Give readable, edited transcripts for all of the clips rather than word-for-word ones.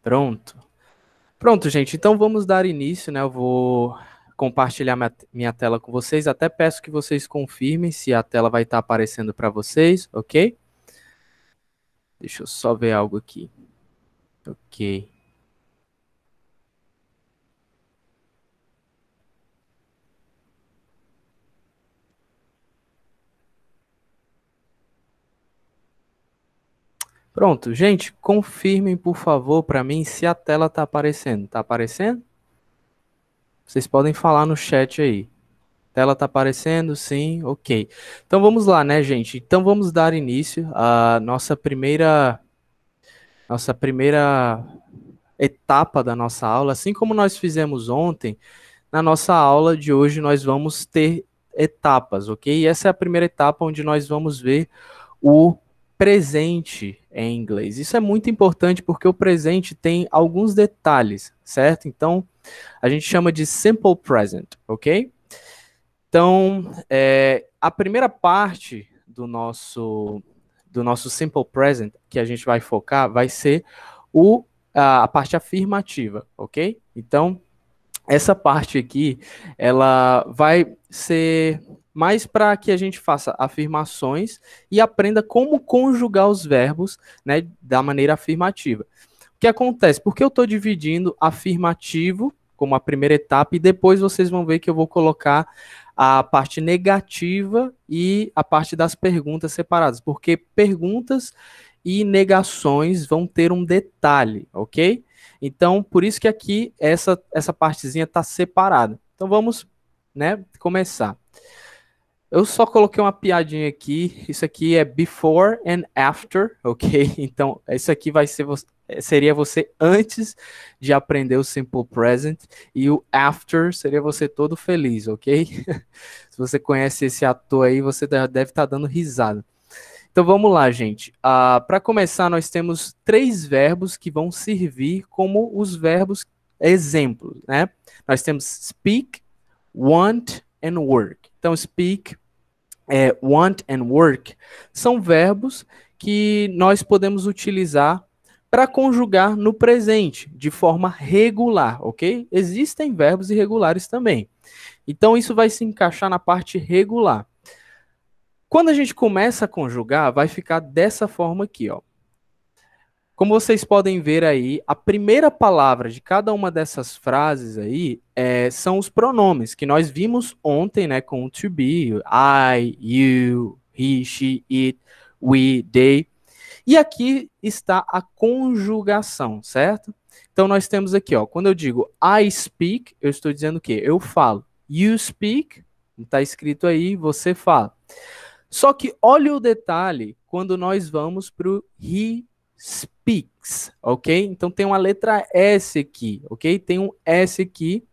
Pronto. Pronto, gente. Então vamos dar início, né? Eu vou compartilhar minha tela com vocês. Até peço que vocês confirmem se a tela vai estar aparecendo para vocês, ok? Deixa eu só ver algo aqui. Ok. Pronto, gente, confirmem, por favor, para mim se a tela está aparecendo. Está aparecendo? Vocês podem falar no chat aí. Tela tá aparecendo? Sim, ok. Então vamos lá, né, gente? Então vamos dar início à nossa primeira etapa da nossa aula. Assim como nós fizemos ontem, na nossa aula de hoje nós vamos ter etapas, ok? E essa é a primeira etapa onde nós vamos ver o presente em inglês. Isso é muito importante porque o presente tem alguns detalhes, certo? Então a gente chama de simple present, ok? Então, a primeira parte do nosso Simple Present que a gente vai focar vai ser a parte afirmativa, ok? Então, essa parte aqui, ela vai ser mais para que a gente faça afirmações e aprenda como conjugar os verbos, né, da maneira afirmativa. O que acontece? Porque eu estou dividindo afirmativo como a primeira etapa e depois vocês vão ver que eu vou colocar a parte negativa e a parte das perguntas separadas, porque perguntas e negações vão ter um detalhe, ok? Então, por isso que aqui essa partezinha está separada. Então, vamos, né, começar. Eu só coloquei uma piadinha aqui. Isso aqui é before and after, ok? Então, isso aqui seria você antes de aprender o simple present e o after seria você todo feliz, ok? Se você conhece esse ator aí, você deve estar dando risada. Então vamos lá, gente. Para começar, nós temos 3 verbos que vão servir como os verbos exemplos, né? Nós temos speak, want and work. Então, speak, want and work são verbos que nós podemos utilizar para conjugar no presente de forma regular, ok? Existem verbos irregulares também. Então, isso vai se encaixar na parte regular. Quando a gente começa a conjugar, vai ficar dessa forma aqui, ó. Como vocês podem ver aí, a primeira palavra de cada uma dessas frases aí são os pronomes que nós vimos ontem, né, com o to be, I, you, he, she, it, we, they. E aqui está a conjugação, certo? Então nós temos aqui, ó, quando eu digo I speak, eu estou dizendo o quê? Eu falo. You speak, está escrito aí, você fala. Só que olha o detalhe quando nós vamos para o he speaks, ok? Então tem uma letra S aqui, ok? Tem um S aqui,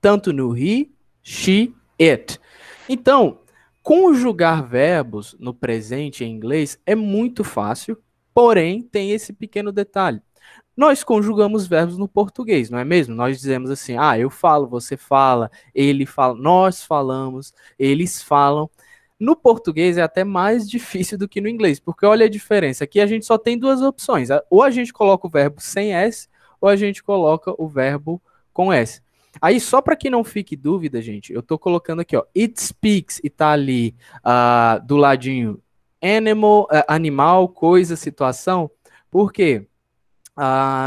tanto no he, she, it. Então, conjugar verbos no presente em inglês é muito fácil, porém tem esse pequeno detalhe. Nós conjugamos verbos no português, não é mesmo? Nós dizemos assim, eu falo, você fala, ele fala, nós falamos, eles falam. No português é até mais difícil do que no inglês, porque olha a diferença. Aqui a gente só tem 2 opções. Ou a gente coloca o verbo sem S, ou a gente coloca o verbo com S. Aí, só para que não fique dúvida, gente, eu estou colocando aqui, ó, it speaks, e tá ali do ladinho animal, coisa, situação. Por quê?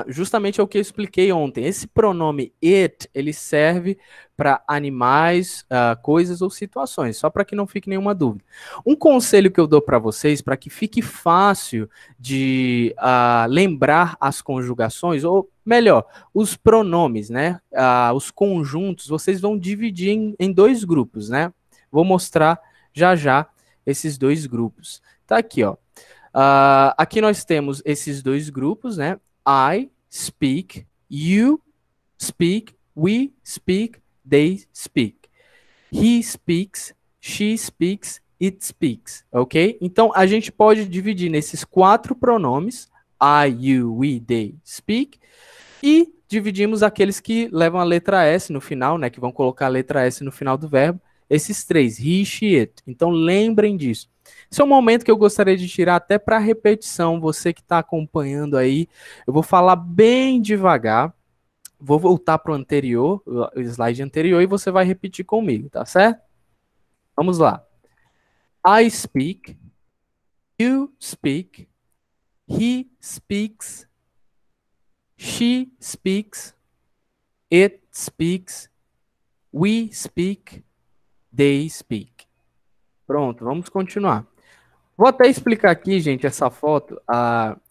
Justamente é o que eu expliquei ontem. Esse pronome it, ele serve para animais, coisas ou situações, só para que não fique nenhuma dúvida. Um conselho que eu dou para vocês, para que fique fácil de lembrar as conjugações, ou melhor, os pronomes, né? Os conjuntos, vocês vão dividir em 2 grupos, né? Vou mostrar já já esses 2 grupos. Tá aqui, ó. Aqui nós temos esses 2 grupos, né? I speak, you speak, we speak, they speak. He speaks, she speaks, it speaks, ok? Então, a gente pode dividir nesses 4 pronomes, I, you, we, they, speak, e dividimos aqueles que levam a letra S no final, né, que vão colocar a letra S no final do verbo, esses 3, he, she, it. Então, lembrem disso. Esse é um momento que eu gostaria de tirar até para repetição, você que está acompanhando aí. Eu vou falar bem devagar, vou voltar para o anterior, o slide anterior, e você vai repetir comigo, tá certo? Vamos lá. I speak, you speak, he speaks, she speaks, it speaks, we speak, they speak. Pronto, vamos continuar. Vou até explicar aqui, gente, essa foto.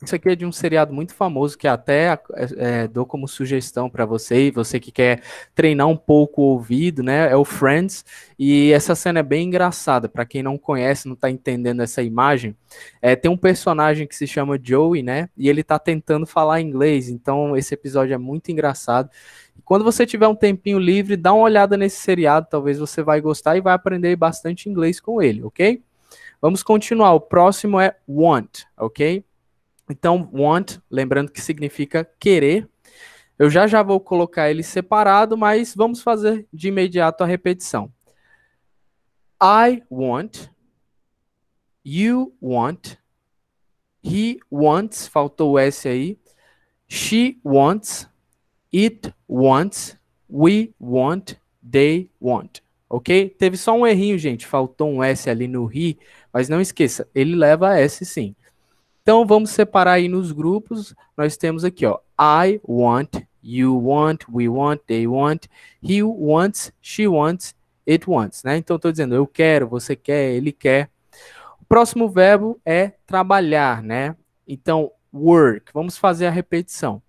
Isso aqui é de um seriado muito famoso que até dou como sugestão para você, e você que quer treinar um pouco o ouvido, né? É o Friends. E essa cena é bem engraçada. Para quem não conhece, não está entendendo essa imagem, tem um personagem que se chama Joey, né? E ele está tentando falar inglês. Então, esse episódio é muito engraçado. E quando você tiver um tempinho livre, dá uma olhada nesse seriado. Talvez você vai gostar e vai aprender bastante inglês com ele, ok? Vamos continuar. O próximo é want, ok? Então, want, lembrando que significa querer. Eu já vou colocar ele separado, mas vamos fazer de imediato a repetição. I want, you want, he wants, faltou o S aí, she wants, it wants, we want, they want. Ok? Teve só um errinho, gente. Faltou um S ali no he, mas não esqueça, ele leva S sim. Então vamos separar aí nos grupos. Nós temos aqui, ó, I want, you want, we want, they want, he wants, she wants, it wants, né? Então estou dizendo eu quero, você quer, ele quer. O próximo verbo é trabalhar, né? Então work. Vamos fazer a repetição.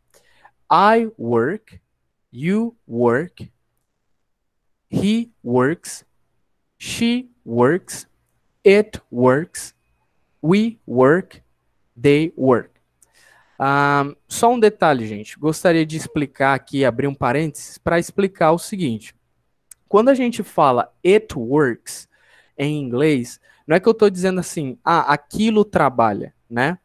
I work, you work, he works, she works, it works, we work, they work. Só um detalhe, gente. Gostaria de explicar aqui, abrir um parênteses, para explicar o seguinte. Quando a gente fala it works em inglês, não é que eu estou dizendo assim, aquilo trabalha, né?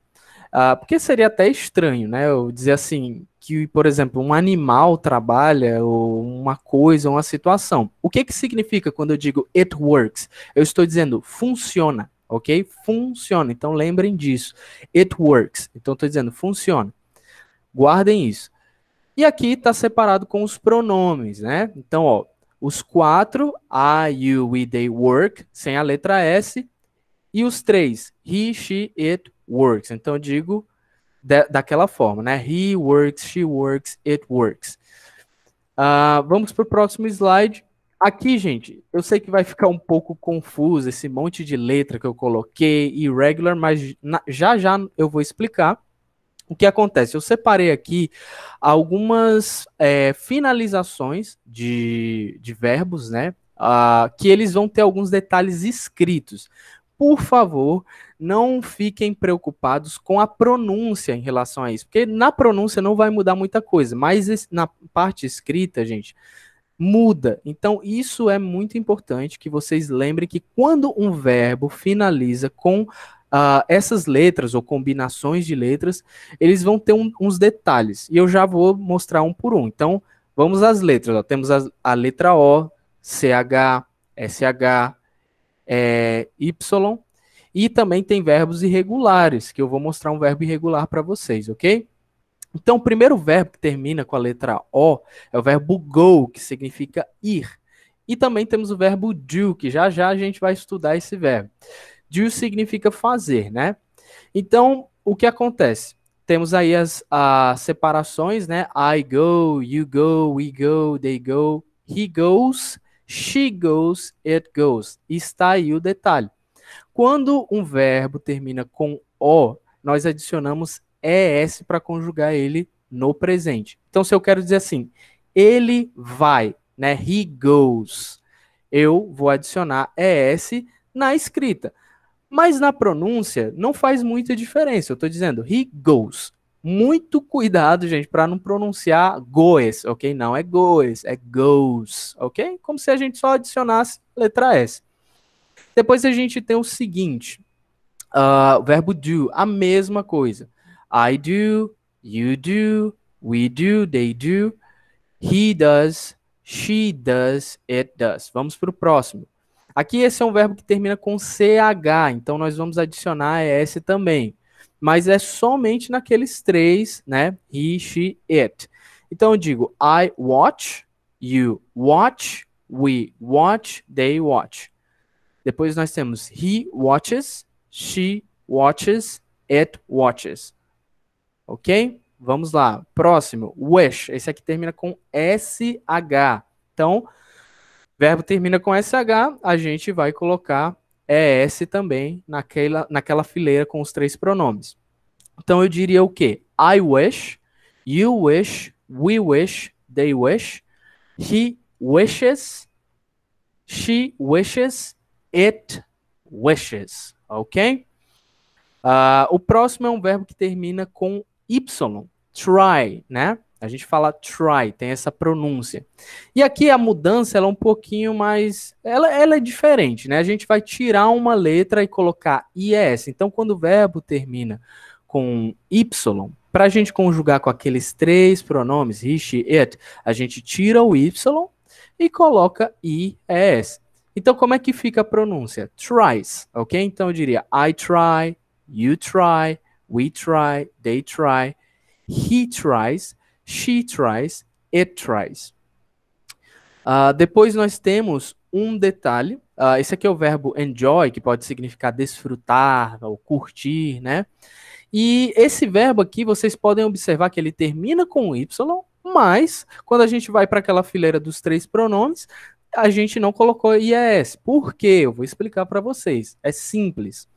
Porque seria até estranho, né? Eu dizer assim, que, por exemplo, um animal trabalha, ou uma coisa, uma situação. O que que significa quando eu digo it works? Eu estou dizendo funciona, ok? Funciona. Então lembrem disso. It works. Então estou dizendo funciona. Guardem isso. E aqui está separado com os pronomes, né? Então, ó, os 4, I, you, we, they work, sem a letra S. E os 3, he, she, it works. Então eu digo daquela forma, né? He works, she works, it works. Vamos para o próximo slide. Aqui, gente, eu sei que vai ficar um pouco confuso esse monte de letra que eu coloquei, irregular, mas já eu vou explicar o que acontece. Eu separei aqui algumas finalizações de verbos, né? Que eles vão ter alguns detalhes escritos. Por favor, não fiquem preocupados com a pronúncia em relação a isso, porque na pronúncia não vai mudar muita coisa, mas na parte escrita, gente, muda. Então, isso é muito importante que vocês lembrem que quando um verbo finaliza com essas letras ou combinações de letras, eles vão ter uns detalhes, e eu já vou mostrar um por um. Então, vamos às letras. Ó. Temos a letra O, CH, SH, Y, e também tem verbos irregulares, que eu vou mostrar um verbo irregular para vocês, ok? Então, o primeiro verbo que termina com a letra O é o verbo go, que significa ir. E também temos o verbo do, que já a gente vai estudar esse verbo. Do significa fazer, né? Então, o que acontece? Temos aí as separações, né? I go, you go, we go, they go, he goes, she goes, it goes. Está aí o detalhe. Quando um verbo termina com O, nós adicionamos ES para conjugar ele no presente. Então, se eu quero dizer assim, ele vai, né? He goes. Eu vou adicionar ES na escrita. Mas na pronúncia não faz muita diferença. Eu estou dizendo he goes. Muito cuidado, gente, para não pronunciar goes, ok? Não é goes, é goes, ok? Como se a gente só adicionasse letra S. Depois a gente tem o seguinte, o verbo do, a mesma coisa. I do, you do, we do, they do, he does, she does, it does. Vamos para o próximo. Aqui esse é um verbo que termina com CH, então nós vamos adicionar ES também. Mas é somente naqueles três, né? He, she, it. Então eu digo I watch, you watch, we watch, they watch. Depois nós temos he watches, she watches, it watches. Ok? Vamos lá. Próximo, wish. Esse aqui termina com SH. Então, verbo termina com SH, a gente vai colocar ES também naquela fileira com os três pronomes. Então, eu diria o quê? I wish, you wish, we wish, they wish, he wishes, she wishes, it wishes. Ok? O próximo é um verbo que termina com Y, try, né? A gente fala try, tem essa pronúncia. E aqui a mudança ela é um pouquinho mais. Ela é diferente, né? A gente vai tirar uma letra e colocar IS. Então, quando o verbo termina com Y, para a gente conjugar com aqueles três pronomes, he, she, it, a gente tira o Y e coloca IS. Então, como é que fica a pronúncia? Tries, ok? Então, eu diria I try, you try, we try, they try, he tries, she tries, it tries. Depois nós temos um detalhe. Esse aqui é o verbo enjoy, que pode significar desfrutar ou curtir, né? E esse verbo aqui, vocês podem observar que ele termina com Y, mas quando a gente vai para aquela fileira dos três pronomes, a gente não colocou IES. Por quê? Eu vou explicar para vocês. É simples.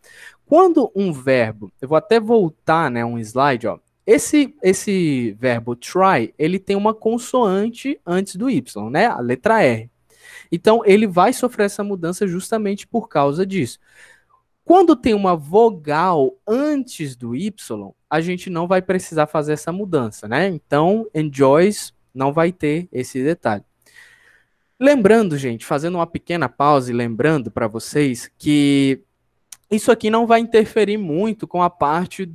Quando um verbo, eu vou até voltar, né, um slide, ó. Esse verbo try, ele tem uma consoante antes do Y, né? A letra R. Então, ele vai sofrer essa mudança justamente por causa disso. Quando tem uma vogal antes do Y, a gente não vai precisar fazer essa mudança, né? Então, enjoys não vai ter esse detalhe. Lembrando, gente, fazendo uma pequena pausa e lembrando para vocês que isso aqui não vai interferir muito com a parte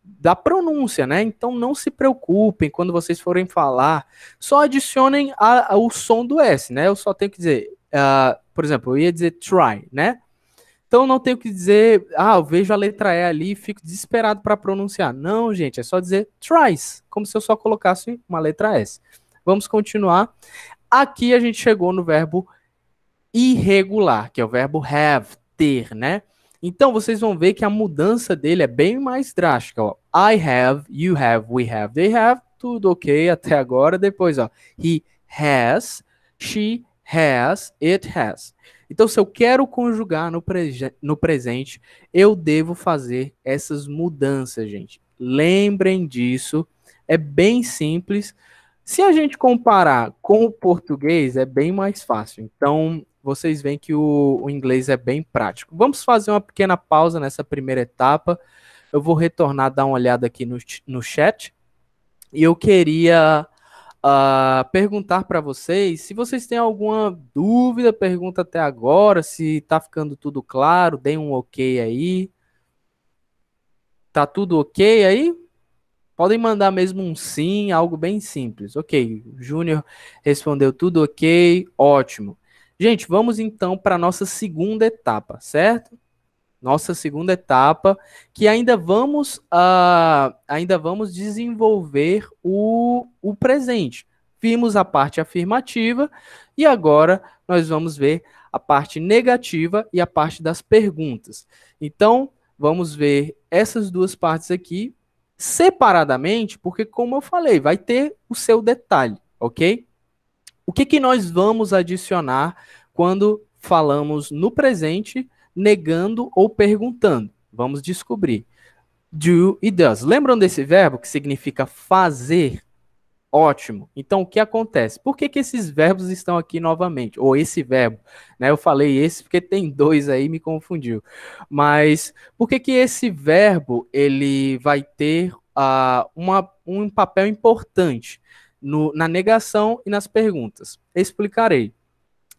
da pronúncia, né? Então não se preocupem quando vocês forem falar, só adicionem o som do S, né? Eu só tenho que dizer, por exemplo, eu ia dizer try, né? Então não tenho que dizer, eu vejo a letra E ali e fico desesperado para pronunciar. Não, gente, é só dizer tries, como se eu só colocasse uma letra S. Vamos continuar. Aqui a gente chegou no verbo irregular, que é o verbo have, ter, né? Então vocês vão ver que a mudança dele é bem mais drástica. Ó. I have, you have, we have, they have, tudo ok até agora. Depois, ó, he has, she has, it has. Então, se eu quero conjugar no presente, eu devo fazer essas mudanças, gente. Lembrem disso, é bem simples. Se a gente comparar com o português, é bem mais fácil. Então, vocês veem que o inglês é bem prático. Vamos fazer uma pequena pausa nessa primeira etapa. Eu vou retornar, dar uma olhada aqui no chat. E eu queria perguntar para vocês se vocês têm alguma dúvida, pergunta até agora, se está ficando tudo claro, deem um ok aí. Tá tudo ok aí? Podem mandar mesmo um sim, algo bem simples. Ok, o Júnior respondeu tudo ok, ótimo. Gente, vamos então para a nossa segunda etapa, certo? Nossa segunda etapa, que ainda vamos desenvolver o presente. Vimos a parte afirmativa e agora nós vamos ver a parte negativa e a parte das perguntas. Então, vamos ver essas duas partes aqui separadamente, porque como eu falei, vai ter o seu detalhe, ok? O que nós vamos adicionar quando falamos no presente, negando ou perguntando? Vamos descobrir. Do e does. Lembram desse verbo que significa fazer? Ótimo. Então, o que acontece? Por que esses verbos estão aqui novamente? Ou esse verbo, né? Eu falei esse porque tem dois aí, me confundiu. Mas por que esse verbo ele vai ter um papel importante na negação e nas perguntas? Explicarei.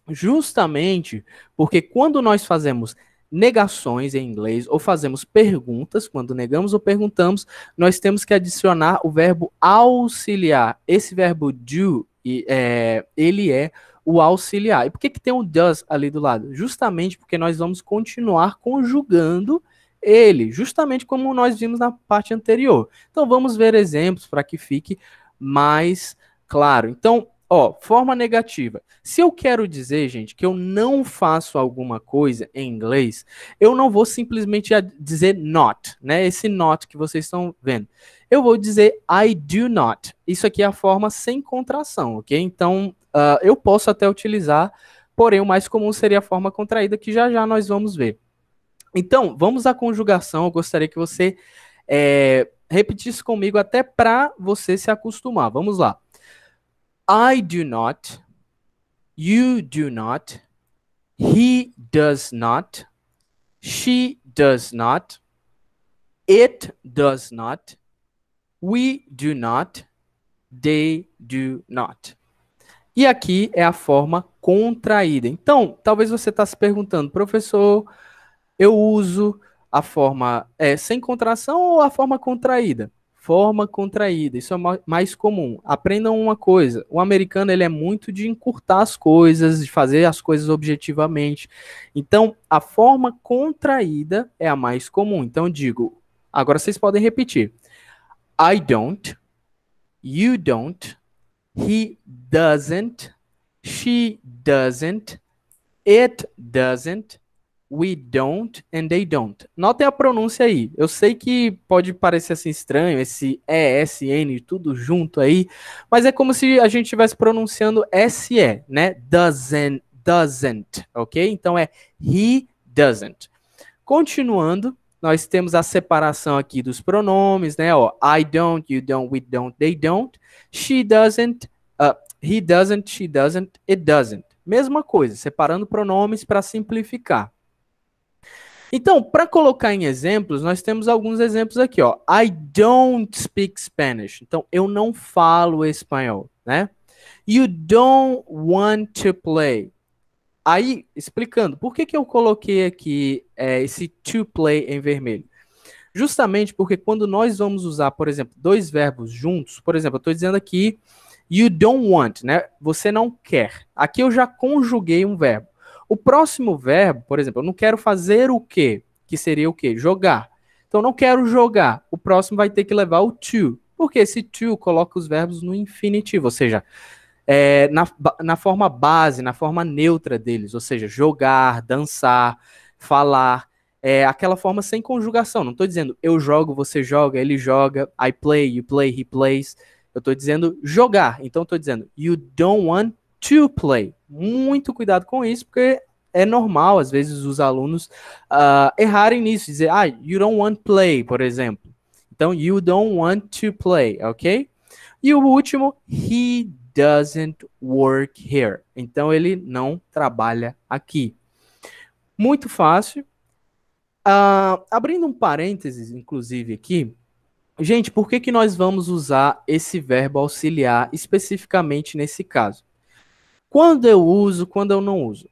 Justamente porque quando nós fazemos negações em inglês ou fazemos perguntas, quando negamos ou perguntamos, nós temos que adicionar o verbo auxiliar. Esse verbo do, ele é o auxiliar. E por que tem um does ali do lado? Justamente porque nós vamos continuar conjugando ele, justamente como nós vimos na parte anterior. Então, vamos ver exemplos para que fique mais claro. Então, ó, forma negativa. Se eu quero dizer, gente, que eu não faço alguma coisa em inglês, eu não vou simplesmente dizer not, né? Esse not que vocês estão vendo. Eu vou dizer I do not. Isso aqui é a forma sem contração, ok? Então, eu posso até utilizar, porém o mais comum seria a forma contraída, que já já nós vamos ver. Então, vamos à conjugação. Eu gostaria que você repetisse comigo até para você se acostumar. Vamos lá. I do not. You do not. He does not. She does not. It does not. We do not. They do not. E aqui é a forma contraída. Então, talvez você está se perguntando, professor, eu uso a forma sem contração ou a forma contraída? Forma contraída, isso é mais comum. Aprendam uma coisa, o americano ele é muito de encurtar as coisas, de fazer as coisas objetivamente. Então, a forma contraída é a mais comum. Então, eu digo, agora vocês podem repetir. I don't, you don't, he doesn't, she doesn't, it doesn't, we don't and they don't. Notem a pronúncia aí. Eu sei que pode parecer assim estranho, esse ESN tudo junto aí, mas é como se a gente estivesse pronunciando SE, né? Doesn't, ok? Então é he doesn't. Continuando, nós temos a separação aqui dos pronomes, né? Ó, I don't, you don't, we don't, they don't. She doesn't, he doesn't, she doesn't, it doesn't. Mesma coisa, separando pronomes para simplificar. Então, para colocar em exemplos, nós temos alguns exemplos aqui, ó. I don't speak Spanish. Então, eu não falo espanhol, né? You don't want to play. Aí, explicando, por que eu coloquei aqui esse to play em vermelho? Justamente porque quando nós vamos usar, por exemplo, dois verbos juntos, por exemplo, eu estou dizendo aqui you don't want, né? Você não quer. Aqui eu já conjuguei um verbo. O próximo verbo, por exemplo, eu não quero fazer o quê? Que seria o quê? Jogar. Então, eu não quero jogar. O próximo vai ter que levar o to. Porque esse to coloca os verbos no infinitivo, ou seja, na forma base, na forma neutra deles, ou seja, jogar, dançar, falar, aquela forma sem conjugação. Não estou dizendo eu jogo, você joga, ele joga, I play, you play, he plays. Eu estou dizendo jogar. Então, estou dizendo you don't want to play. Muito cuidado com isso, porque é normal, às vezes, os alunos errarem nisso, dizer, you don't want to play, por exemplo. Então, you don't want to play, ok? E o último, he doesn't work here. Então, ele não trabalha aqui. Muito fácil. Abrindo um parênteses, inclusive, aqui, gente, por que nós vamos usar esse verbo auxiliar especificamente nesse caso? Quando eu uso, quando eu não uso?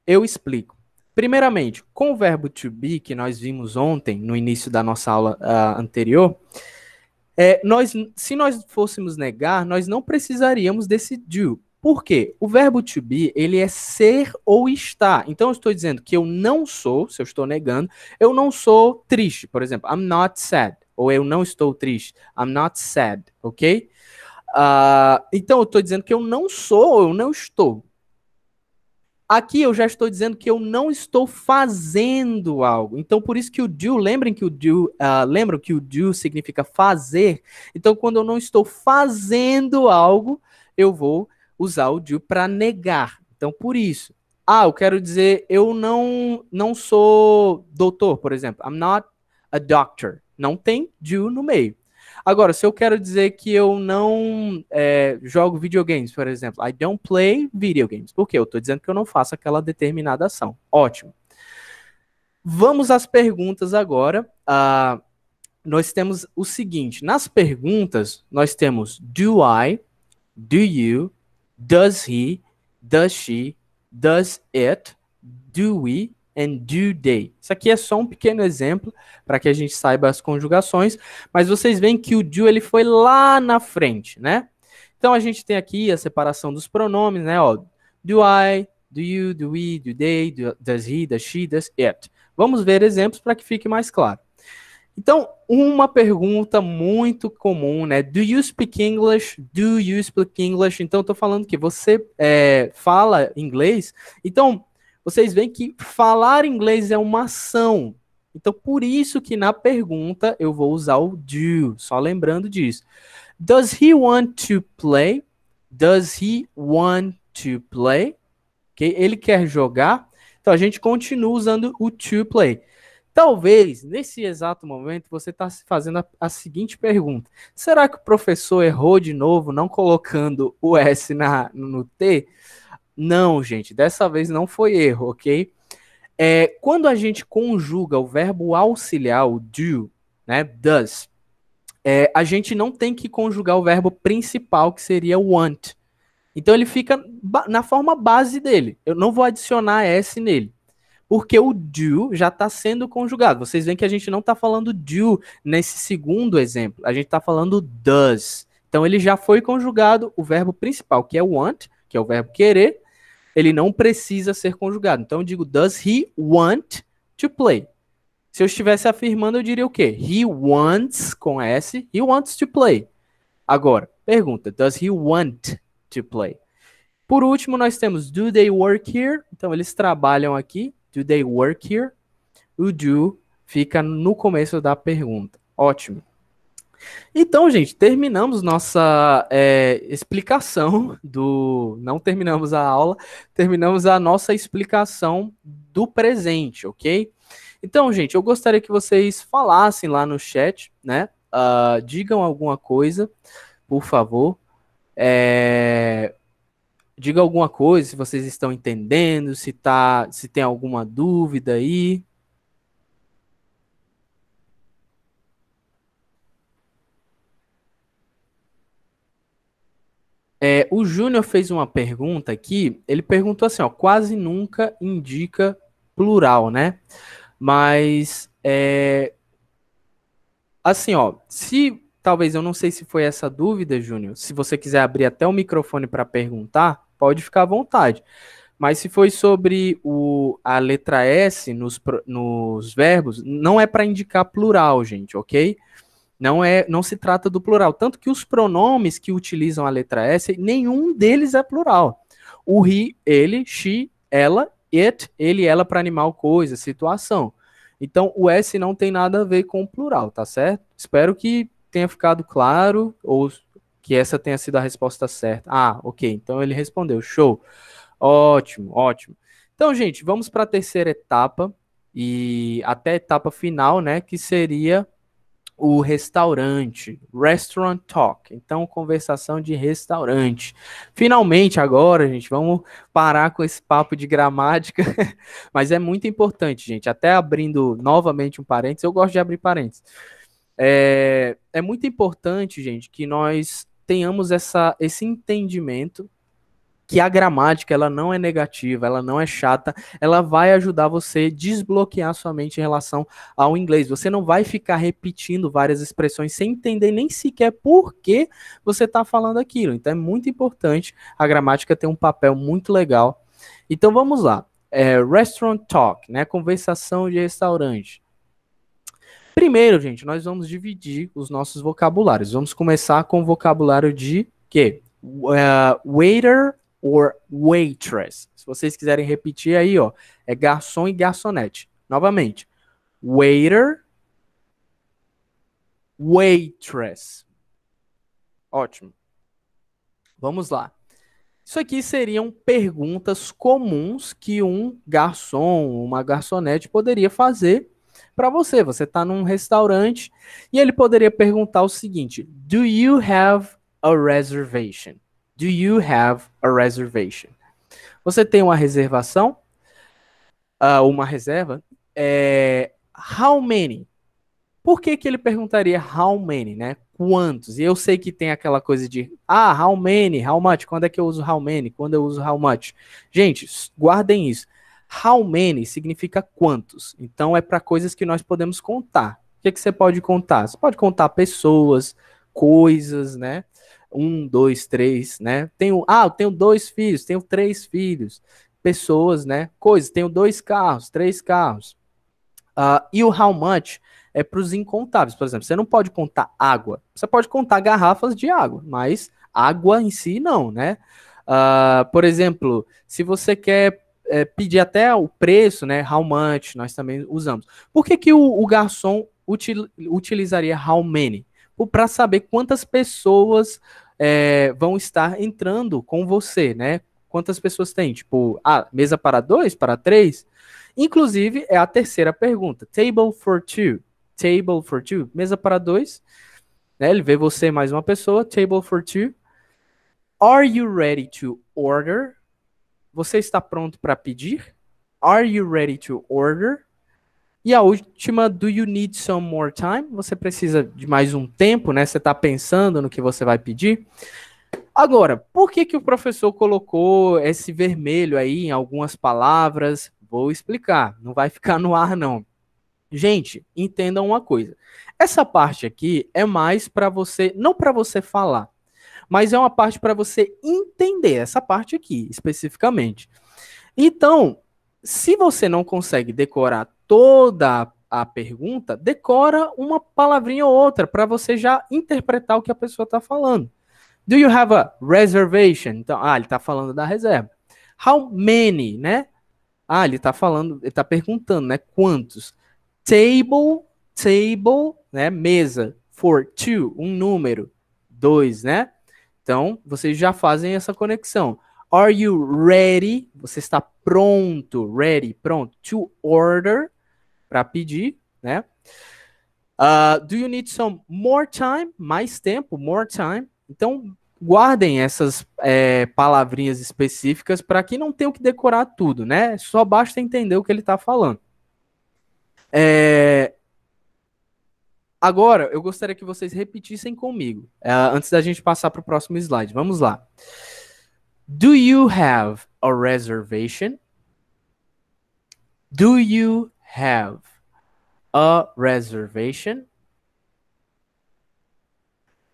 Eu explico. Primeiramente, com o verbo to be, que nós vimos ontem, no início da nossa aula anterior, se nós fôssemos negar, nós não precisaríamos desse do. Por quê? O verbo to be, ele é ser ou estar. Então, eu estou dizendo que eu não sou, se eu estou negando, eu não sou triste, por exemplo. I'm not sad. Ou eu não estou triste. I'm not sad, ok? Então, eu estou dizendo que eu não sou ou eu não estou. Aqui eu já estou dizendo que eu não estou fazendo algo. Então, por isso que o do, lembram que o do significa fazer? Então, quando eu não estou fazendo algo, eu vou usar o do para negar. Então, por isso. Eu quero dizer, eu não sou doutor, por exemplo. I'm not a doctor. Não tem do no meio. Agora, se eu quero dizer que eu não jogo videogames, por exemplo, I don't play video games. Por quê? Eu estou dizendo que eu não faço aquela determinada ação. Ótimo. Vamos às perguntas agora. Nós temos o seguinte. Nas perguntas, nós temos do I, do you, does he, does she, does it, do we, and do they. Isso aqui é só um pequeno exemplo para que a gente saiba as conjugações, mas vocês veem que o do ele foi lá na frente, né? Então a gente tem aqui a separação dos pronomes, né? Ó, do I, do you, do we, do they, does he, does she, does it. Vamos ver exemplos para que fique mais claro. Então, uma pergunta muito comum, né? Do you speak English? Do you speak English? Então, eu tô falando que você fala inglês. Então, vocês veem que falar inglês é uma ação. Então, por isso que na pergunta eu vou usar o do, só lembrando disso. Does he want to play? Does he want to play? Okay? Ele quer jogar? Então, a gente continua usando o to play. Talvez, nesse exato momento, você está se fazendo a seguinte pergunta. Será que o professor errou de novo, não colocando o S no T? Não, gente, dessa vez não foi erro, ok? Quando a gente conjuga o verbo auxiliar, o do, né, does, a gente não tem que conjugar o verbo principal, que seria want. Então ele fica na forma base dele. Eu não vou adicionar S nele. Porque o do já está sendo conjugado. Vocês veem que a gente não está falando do nesse segundo exemplo. A gente está falando does. Então ele já foi conjugado o verbo principal, que é want, que é o verbo querer. Ele não precisa ser conjugado. Então eu digo, does he want to play? Se eu estivesse afirmando, eu diria o quê? He wants, com S, he wants to play. Agora, pergunta, does he want to play? Por último, nós temos do they work here? Então, eles trabalham aqui. Do they work here? O do fica no começo da pergunta. Ótimo. Então, gente, terminamos nossa explicação do... Não terminamos a aula, terminamos a nossa explicação do presente, ok? Então, gente, eu gostaria que vocês falassem lá no chat, né? Digam alguma coisa, por favor. Diga alguma coisa, se vocês estão entendendo, se tem alguma dúvida aí. O Júnior fez uma pergunta aqui, ele perguntou assim, ó, quase nunca indica plural, né? Mas, assim, ó, se, talvez, eu não sei se foi essa dúvida, Júnior, se você quiser abrir até o microfone para perguntar, pode ficar à vontade. Mas se foi sobre a letra S nos verbos, não é para indicar plural, gente, ok? Não se trata do plural. Tanto que os pronomes que utilizam a letra S, nenhum deles é plural. O he, ele, she, ela, it, ele, ela para animal, coisa, situação. Então, o S não tem nada a ver com o plural, tá certo? Espero que tenha ficado claro, ou que essa tenha sido a resposta certa. Ah, ok. Então, ele respondeu. Show. Ótimo, ótimo. Então, gente, vamos para a terceira etapa e até a etapa final, né, que seria o restaurante, restaurant talk. Então, conversação de restaurante. Finalmente, agora, gente, vamos parar com esse papo de gramática, mas é muito importante, gente. Até abrindo novamente um parênteses, eu gosto de abrir parênteses. É muito importante, gente, que nós tenhamos esse entendimento que a gramática ela não é negativa, ela não é chata, ela vai ajudar você a desbloquear sua mente em relação ao inglês. Você não vai ficar repetindo várias expressões sem entender nem sequer por que você está falando aquilo. Então é muito importante, a gramática tem um papel muito legal. Então vamos lá. Restaurant talk, né? Conversação de restaurante. Primeiro, gente, nós vamos dividir os nossos vocabulários. Vamos começar com o vocabulário de quê? Waiter or waitress. Se vocês quiserem repetir aí, ó, é garçom e garçonete. Novamente, waiter, waitress. Ótimo. Vamos lá. Isso aqui seriam perguntas comuns que um garçom, uma garçonete poderia fazer para você. Você está num restaurante e ele poderia perguntar o seguinte: Do you have a reservation? Do you have a reservation? Você tem uma reservação? Uma reserva? How many? Por que ele perguntaria how many, né? Quantos? E eu sei que tem aquela coisa de, how many, how much? Quando é que eu uso how many? Quando eu uso how much? Gente, guardem isso. How many significa quantos. Então, é para coisas que nós podemos contar. O que você pode contar? Você pode contar pessoas, coisas, né? um, dois, três, né? Eu tenho 2 filhos, tenho 3 filhos, pessoas, né? Coisas, tenho 2 carros, 3 carros. E o how much é para os incontáveis. Por exemplo, você não pode contar água. Você pode contar garrafas de água, mas água em si não, né? Por exemplo, se você quer pedir até o preço, né? How much, nós também usamos. Por que, que o garçom utilizaria how many? Para saber quantas pessoas vão estar entrando com você, né? Quantas pessoas tem? Tipo, mesa para 2, para 3? Inclusive, é a terceira pergunta. Table for two. Table for two. Mesa para 2. Né? Ele vê você mais uma pessoa. Table for two. Are you ready to order? Você está pronto para pedir? Are you ready to order? E a última, do you need some more time? Você precisa de mais um tempo, né? Você está pensando no que você vai pedir? Agora, por que que o professor colocou esse vermelho aí em algumas palavras? Vou explicar, não vai ficar no ar não. Gente, entendam uma coisa. Essa parte aqui é mais para você, não para você falar, mas é uma parte para você entender essa parte aqui, especificamente. Então, se você não consegue decorar toda a pergunta, decora uma palavrinha ou outra para você já interpretar o que a pessoa está falando. Do you have a reservation? Então, ele está falando da reserva. How many, né? Ele está falando, ele está perguntando, né? Quantos? Table, né? Mesa. For two, um número. 2, né? Então, vocês já fazem essa conexão. Are you ready? Você está pronto, ready, pronto, to order, para pedir, né? Do you need some more time? Mais tempo, more time. Então, guardem essas palavrinhas específicas para que não tenham que decorar tudo, né? Só basta entender o que ele está falando. Agora, eu gostaria que vocês repetissem comigo, antes da gente passar para o próximo slide. Vamos lá. Do you have a reservation? Do you have a reservation?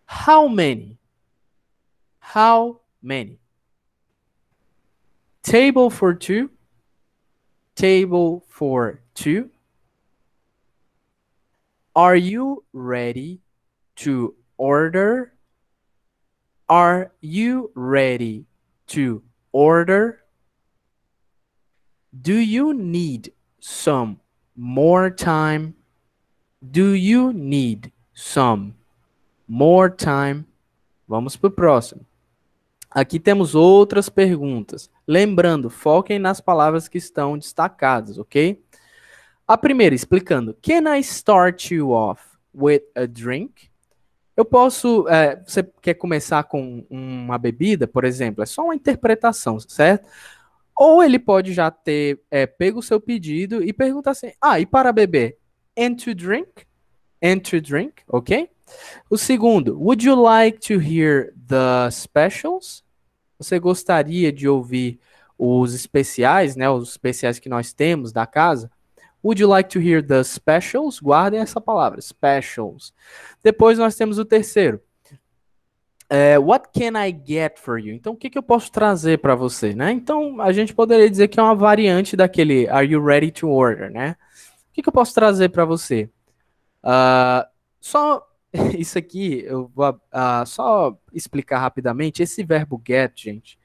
How many? How many? Table for two. Table for two. Are you ready to order? Are you ready to order? Do you need some more time? Do you need some more time? Vamos para o próximo. Aqui temos outras perguntas. Lembrando, foquem nas palavras que estão destacadas, ok? A primeira, explicando. Can I start you off with a drink? Eu posso... você quer começar com uma bebida, por exemplo? É só uma interpretação, certo? Ou ele pode já ter pego o seu pedido e perguntar assim, e para beber? And to drink? And to drink, ok? O segundo, would you like to hear the specials? Você gostaria de ouvir os especiais, né? Os especiais que nós temos da casa? Would you like to hear the specials? Guardem essa palavra, specials. Depois nós temos o terceiro. What can I get for you? Então, o que eu posso trazer para você, né? Então, a gente poderia dizer que é uma variante daquele Are you ready to order, né? O que eu posso trazer para você? Só isso aqui, eu vou só explicar rapidamente. Esse verbo get, gente,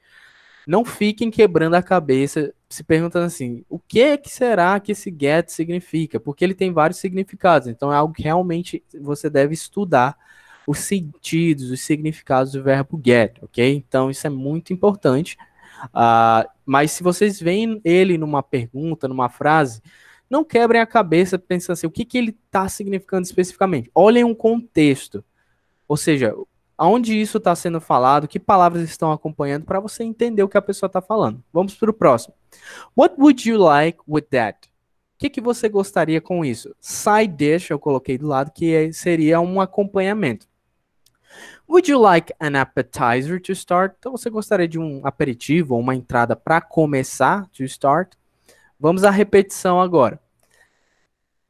não fiquem quebrando a cabeça se perguntando assim, o que será que esse get significa? Porque ele tem vários significados, então é algo que realmente você deve estudar os sentidos, os significados do verbo get, ok? Então isso é muito importante. Mas se vocês veem ele numa pergunta, numa frase, não quebrem a cabeça pensando assim, o que ele está significando especificamente. Olhem um contexto, ou seja, aonde isso está sendo falado, que palavras estão acompanhando, para você entender o que a pessoa está falando. Vamos para o próximo. What would you like with that? O que você gostaria com isso? Side dish, eu coloquei do lado, que seria um acompanhamento. Would you like an appetizer to start? Então, você gostaria de um aperitivo ou uma entrada para começar, to start? Vamos à repetição agora.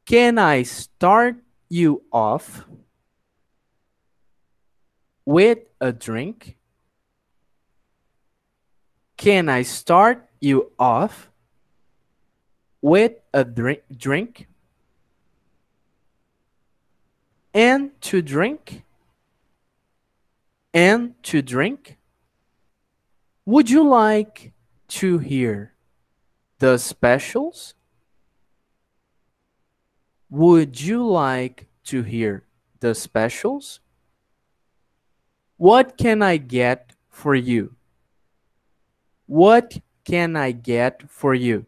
Can I start you off with a drink? Can I start you off with a drink? And to drink? And to drink? Would you like to hear the specials? Would you like to hear the specials? What can I get for you? What can I get for you?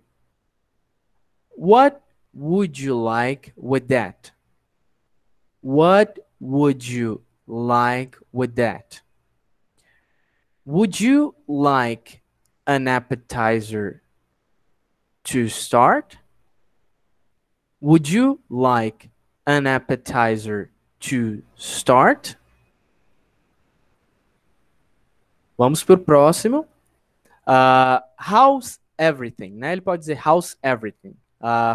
What would you like with that? What would you like with that? Would you like an appetizer to start? Would you like an appetizer to start? Vamos pro próximo. How's everything, né? Ele pode dizer how's everything.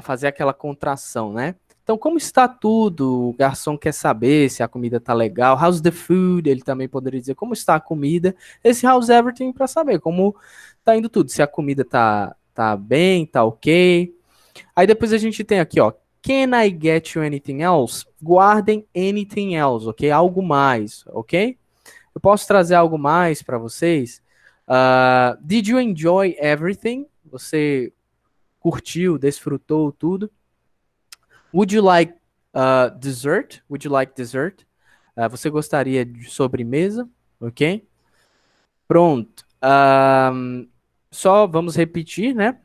Fazer aquela contração, né? Então, como está tudo? O garçom quer saber se a comida tá legal. How's the food? Ele também poderia dizer como está a comida. Esse how's everything para saber como tá indo tudo. Se a comida tá bem, tá ok. Aí depois a gente tem aqui, ó. Can I get you anything else? Guardem anything else, ok? Algo mais, ok? Eu posso trazer algo mais para vocês? Did you enjoy everything? Você curtiu, desfrutou tudo? Would you like dessert? Would you like dessert? Você gostaria de sobremesa? Ok? Pronto. Só vamos repetir, né?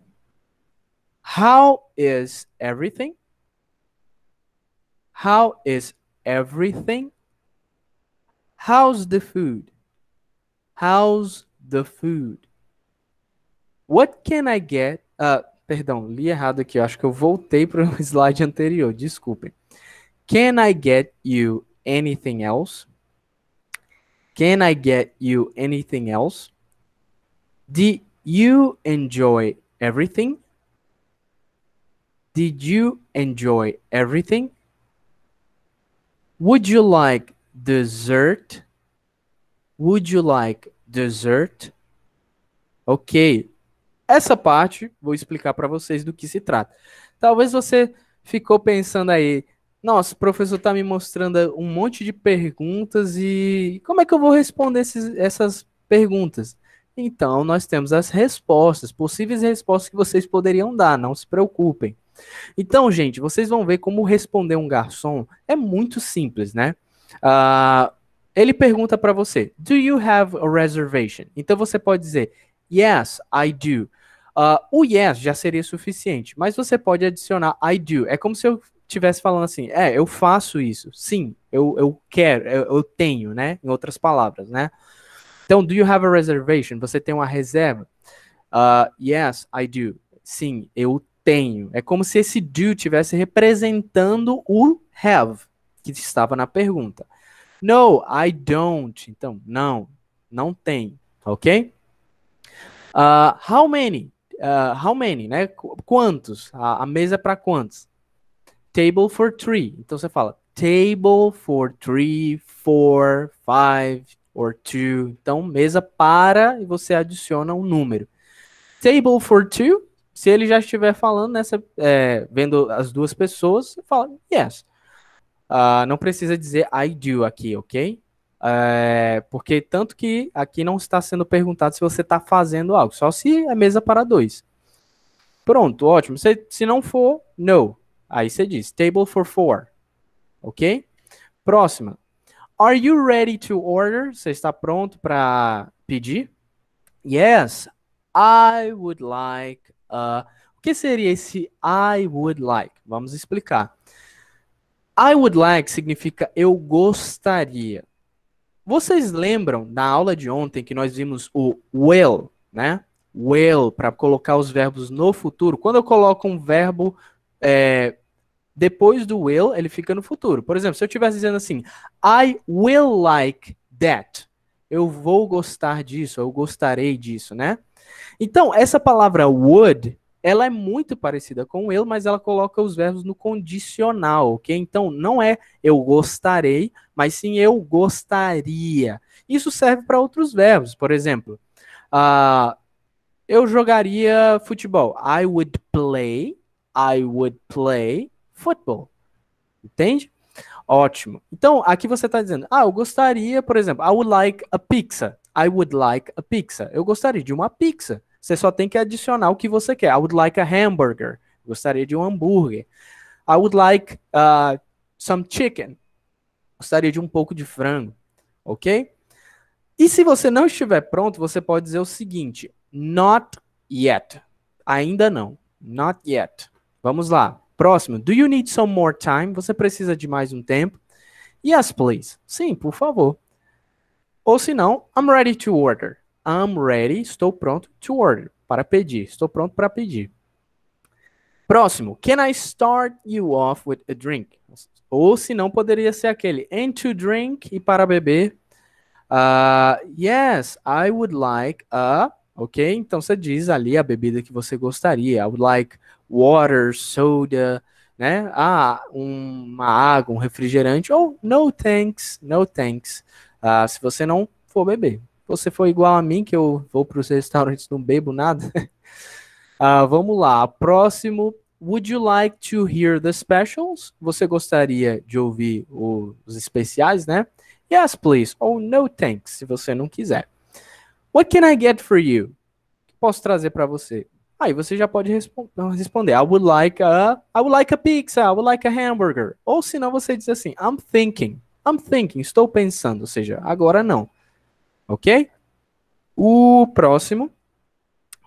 How is everything? How is everything? How's the food? How's the food? What can I get? Perdão, li errado aqui. Eu acho que eu voltei para o slide anterior. Desculpem. Can I get you anything else? Can I get you anything else? Did you enjoy everything? Did you enjoy everything? Would you like dessert? Would you like dessert? Ok. Essa parte, vou explicar para vocês do que se trata. Talvez você ficou pensando aí, nossa, o professor está me mostrando um monte de perguntas e como é que eu vou responder essas perguntas? Então, nós temos as respostas, possíveis respostas que vocês poderiam dar, não se preocupem. Então, gente, vocês vão ver como responder um garçom é muito simples, né? Ele pergunta para você, do you have a reservation? Então, você pode dizer, yes, I do. O yes já seria suficiente, mas você pode adicionar I do. É como se eu estivesse falando assim, eu faço isso. Sim, eu quero, eu tenho, né? Em outras palavras, né? Então, do you have a reservation? Você tem uma reserva? Yes, I do. Sim, eu tenho. É como se esse do estivesse representando o have, que estava na pergunta. No, I don't. Então, não tem, ok? How many? How many, né? Quantos? A mesa é para quantos? Table for three. Então você fala table for three, four, five or two. Então mesa para e você adiciona um número. Table for two. Se ele já estiver falando vendo as duas pessoas, você fala yes. Não precisa dizer I do aqui, ok? Porque tanto que aqui não está sendo perguntado se você está fazendo algo, só se é mesa para dois. Pronto, ótimo. Se não for, no. Aí você diz table for four, ok? Próxima. Are you ready to order? Você está pronto para pedir? Yes, I would like. O que seria esse I would like? Vamos explicar. I would like significa eu gostaria. Vocês lembram na aula de ontem que nós vimos o will, né? Will, para colocar os verbos no futuro. Quando eu coloco um verbo depois do will, ele fica no futuro. Por exemplo, se eu estivesse dizendo assim, I will like that. Eu vou gostar disso, eu gostarei disso, né? Então, essa palavra would, ela é muito parecida com o eu, mas ela coloca os verbos no condicional, ok? Então, não é eu gostarei, mas sim eu gostaria. Isso serve para outros verbos. Por exemplo, eu jogaria futebol. I would play football. Entende? Ótimo. Então, aqui você está dizendo, eu gostaria, por exemplo, I would like a pizza. I would like a pizza. Eu gostaria de uma pizza. Você só tem que adicionar o que você quer. I would like a hamburger. Eu gostaria de um hambúrguer. I would like some chicken. Gostaria de um pouco de frango. Ok? E se você não estiver pronto, você pode dizer o seguinte: not yet. Ainda não. Not yet. Vamos lá. Próximo. Do you need some more time? Você precisa de mais um tempo? Yes, please. Sim, por favor. Ou se não, I'm ready to order. I'm ready, estou pronto to order, para pedir. Estou pronto para pedir. Próximo. Can I start you off with a drink? Ou se não, poderia ser aquele and to drink e para beber. Yes, I would like a... Ok? Então você diz ali a bebida que você gostaria. I would like water, soda, né? Uma água, um refrigerante. Ou no thanks, no thanks. Se você não for beber. Se você for igual a mim, que eu vou para os restaurantes e não bebo nada. Vamos lá. Próximo. Would you like to hear the specials? Você gostaria de ouvir os especiais, né? Yes, please. Ou no thanks, se você não quiser. What can I get for you? O que posso trazer para você? Aí você já pode responder. I would like a pizza. I would like a hamburger. Ou se não, você diz assim, I'm thinking. I'm thinking. Estou pensando. Ou seja, agora não. Ok? O próximo.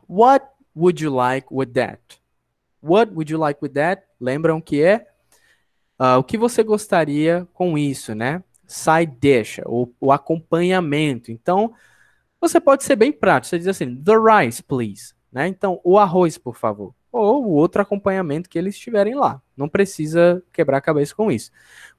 What would you like with that? What would you like with that? Lembram que é o que você gostaria com isso, né? Side dish, o acompanhamento. Então, você pode ser bem prático. Você diz assim, the rice, please. Né? Então, o arroz, por favor. Ou o outro acompanhamento que eles tiverem lá. Não precisa quebrar a cabeça com isso.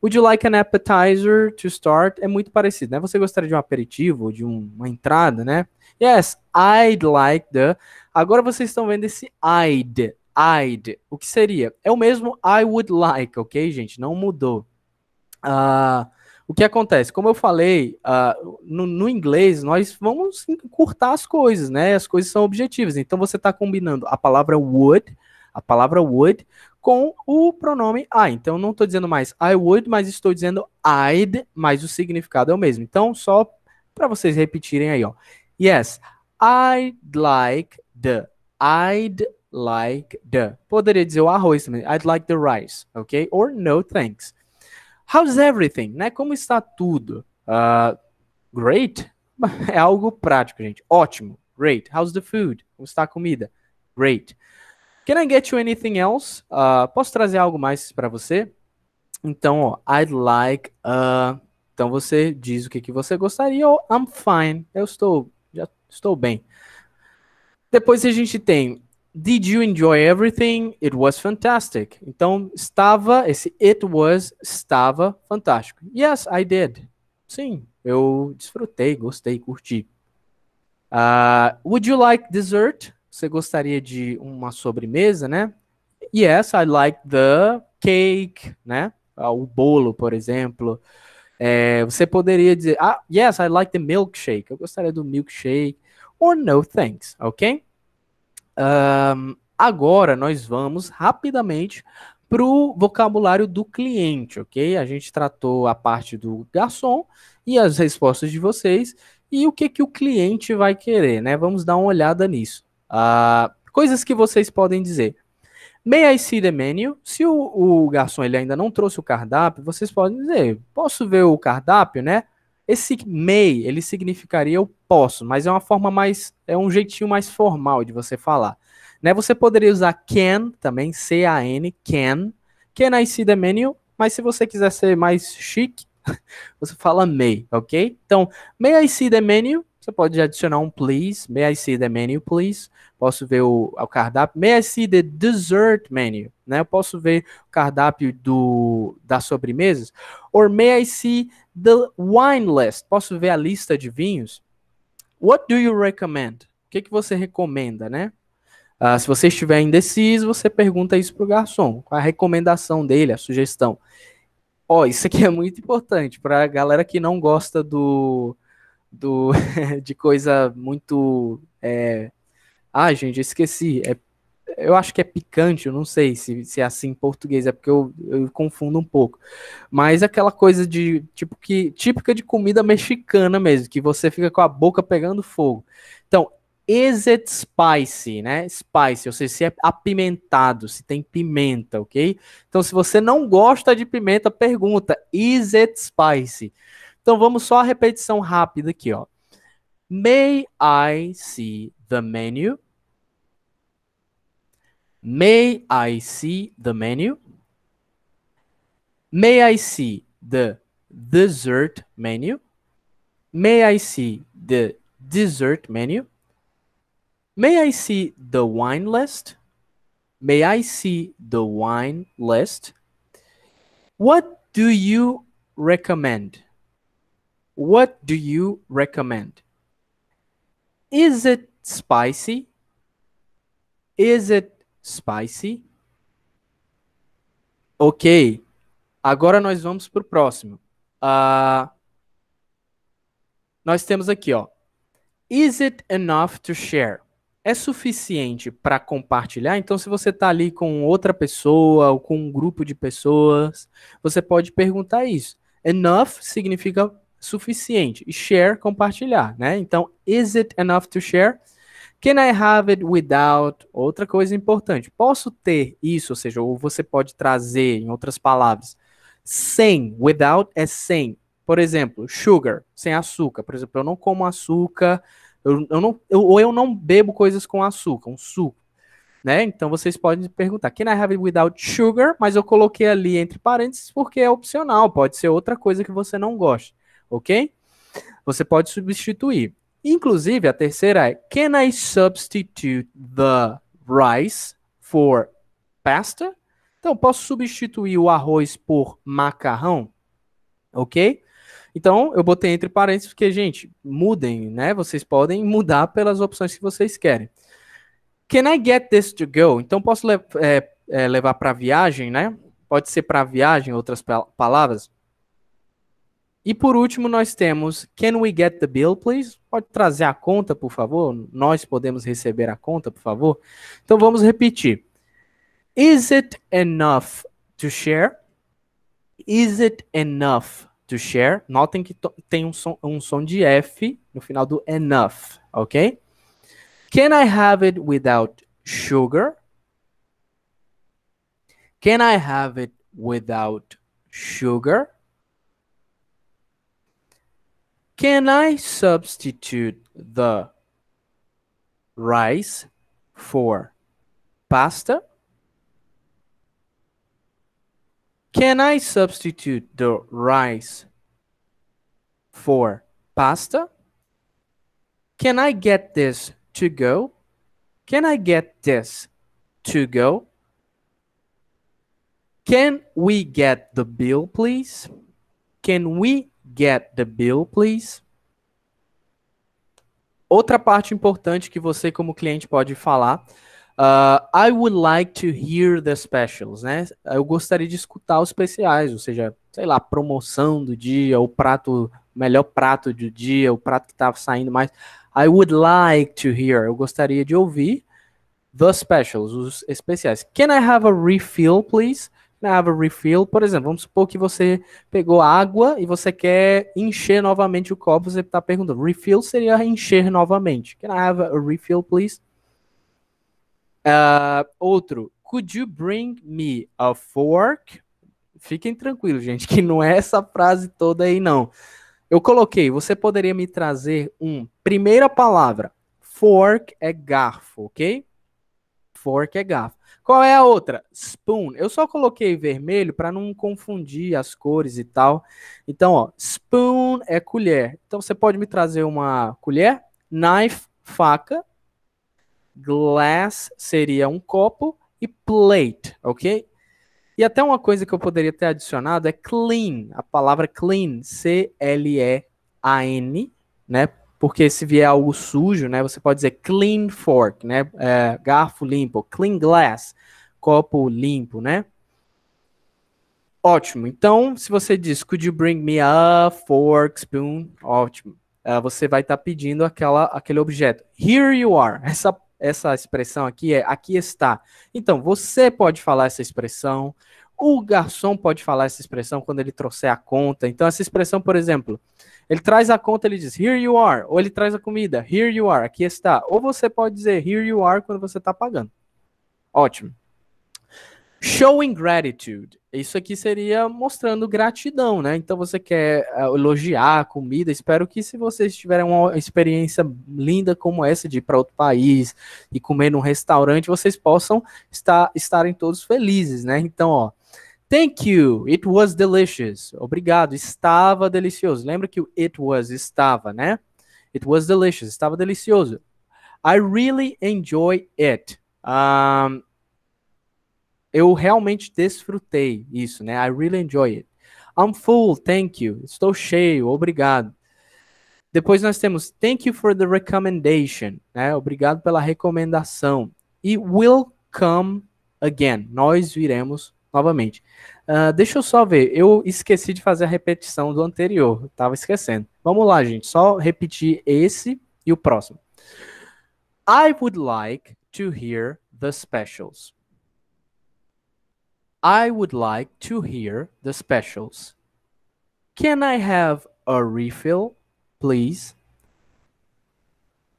Would you like an appetizer to start? É muito parecido, né? Você gostaria de um aperitivo, de uma entrada, né? Yes, I'd like the... Agora vocês estão vendo esse I'd. O que seria? É o mesmo I would like, ok, gente? Não mudou. O que acontece? Como eu falei, no inglês, nós vamos encurtar as coisas, né? As coisas são objetivas. Então, você está combinando a palavra would com o pronome I. Então, não estou dizendo mais I would, mas estou dizendo I'd, mas o significado é o mesmo. Então, só para vocês repetirem aí, ó. Yes, I'd like the. I'd like the. Poderia dizer o arroz também. I'd like the rice, ok? Or no thanks. How's everything? Né? Como está tudo? Great. É algo prático, gente. Ótimo. Great. How's the food? Como está a comida? Great. Can I get you anything else? Posso trazer algo mais para você? Então, ó, I'd like. Então você diz o que você gostaria. Ou I'm fine. Já estou bem. Depois a gente tem Did you enjoy everything? It was fantastic. Então, estava fantástico. Yes, I did. Sim, eu desfrutei, gostei, curti. Would you like dessert? Você gostaria de uma sobremesa, né? Yes, I like the cake, né? O bolo, por exemplo. Você poderia dizer, yes, I like the milkshake. Eu gostaria do milkshake. Or no thanks, ok? Agora nós vamos rapidamente para o vocabulário do cliente, ok? A gente tratou a parte do garçom e as respostas de vocês e o que o cliente vai querer, né? Vamos dar uma olhada nisso. Coisas que vocês podem dizer. May I see the menu? Se o garçom ele ainda não trouxe o cardápio, vocês podem dizer, posso ver o cardápio, né? Esse may, ele significaria eu posso, mas é um jeitinho mais formal de você falar. Né? Você poderia usar can também, C-A-N, can. Can I see the menu? Mas se você quiser ser mais chique, você fala may, ok? Então, may I see the menu? Você pode adicionar um please. May I see the menu, please? Posso ver o cardápio. May I see the dessert menu? Né? Eu posso ver o cardápio das sobremesas. Or may I see the wine list? Posso ver a lista de vinhos? What do you recommend? O que você recomenda, né? Se você estiver indeciso, você pergunta isso pro garçom. Qual a recomendação dele, a sugestão? Ó, isso aqui é muito importante para a galera que não gosta do de coisa muito. Gente, eu esqueci. Eu acho que é picante, eu não sei se é assim em português, é porque eu confundo um pouco. Mas aquela coisa de tipo que típica de comida mexicana mesmo, que você fica com a boca pegando fogo. Então, is it spicy, né? Spicy, ou seja, se é apimentado, se tem pimenta, ok? Então, se você não gosta de pimenta, pergunta, is it spicy? Então, vamos só a repetição rápida aqui, ó. May I see the menu? May I see the menu? May I see the dessert menu? May I see the dessert menu? May I see the wine list? May I see the wine list? What do you recommend? What do you recommend? Is it spicy? Is it spicy? Ok. Agora nós vamos para o próximo. Uh, nós temos aqui, ó. Is it enough to share? É suficiente para compartilhar? Então, se você está ali com outra pessoa ou com um grupo de pessoas, você pode perguntar isso. Enough significa suficiente e share, compartilhar, né? Então, is it enough to share? Can I have it without? Outra coisa importante. Posso ter isso, ou seja, ou você pode trazer, em outras palavras, sem. Without é sem. Por exemplo, sugar, sem açúcar. Por exemplo, eu não como açúcar, ou eu não bebo coisas com açúcar, um suco, né? Então vocês podem perguntar, can I have it without sugar? Mas eu coloquei ali entre parênteses porque é opcional, pode ser outra coisa que você não gosta, ok? Você pode substituir. Inclusive, a terceira é, can I substitute the rice for pasta? Então, posso substituir o arroz por macarrão? Ok? Então, eu botei entre parênteses porque, gente, mudem, né? Vocês podem mudar pelas opções que vocês querem. Can I get this to go? Então, posso levar para viagem, né? Pode ser para viagem, outras palavras. E por último, nós temos Can we get the bill, please? Pode trazer a conta, por favor? Nós podemos receber a conta, por favor? Então, vamos repetir. Is it enough to share? Is it enough to share? Notem que tem um som de F no final do enough, ok? Can I have it without sugar? Can I have it without sugar? Can I substitute the rice for pasta? Can I substitute the rice for pasta? Can I get this to go? Can I get this to go? Can we get the bill, please? Can we get the bill, please? Outra parte importante que você, como cliente, pode falar. I would like to hear the specials, né? Eu gostaria de escutar os especiais, ou seja, sei lá, promoção do dia, o prato, melhor prato do dia, o prato que está saindo mais. I would like to hear. Eu gostaria de ouvir the specials, os especiais. Can I have a refill, please? Can I have a refill? Por exemplo, vamos supor que você pegou água e você quer encher novamente o copo, você está perguntando. Refill seria encher novamente. Can I have a refill, please? Outro. Could you bring me a fork? Fiquem tranquilos, gente, que não é essa frase toda aí, não. Eu coloquei, você poderia me trazer primeira palavra. Fork é garfo, ok? Fork é garfo. Qual é a outra? Spoon. Eu só coloquei vermelho para não confundir as cores e tal. Então, ó, spoon é colher. Então, você pode me trazer uma colher? Knife, faca. Glass seria um copo. E plate, ok? E até uma coisa que eu poderia ter adicionado é clean. A palavra clean, C-L-E-A-N, né? porque se vier algo sujo, né, você pode dizer clean fork, né, garfo limpo, clean glass, copo limpo, né? Ótimo. Então, se você diz, could you bring me a fork, spoon? Ótimo. Você vai estar pedindo aquele objeto. Here you are. Essa expressão aqui é aqui está. Então, você pode falar essa expressão. O garçom pode falar essa expressão quando ele trouxer a conta. Então, essa expressão, por exemplo, ele traz a conta, ele diz, here you are. Ou ele traz a comida, here you are, aqui está. Ou você pode dizer, here you are, quando você está pagando. Ótimo. Showing gratitude. Isso aqui seria mostrando gratidão, né? Então você quer elogiar a comida. Espero que se vocês tiverem uma experiência linda como essa de ir para outro país e comer num restaurante, vocês possam estarem todos felizes, né? Então, ó, thank you, it was delicious. Obrigado, estava delicioso. Lembra que o it was estava, né? It was delicious, estava delicioso. I really enjoy it. Eu realmente desfrutei isso, né? I really enjoy it. I'm full, thank you. Estou cheio, obrigado. Depois nós temos thank you for the recommendation, né? Obrigado pela recomendação. E will come again. Nós viremos novamente. Deixa eu só ver. Eu esqueci de fazer a repetição do anterior. Tava esquecendo. Vamos lá, gente. Só repetir esse e o próximo. I would like to hear the specials. I would like to hear the specials. Can I have a refill, please?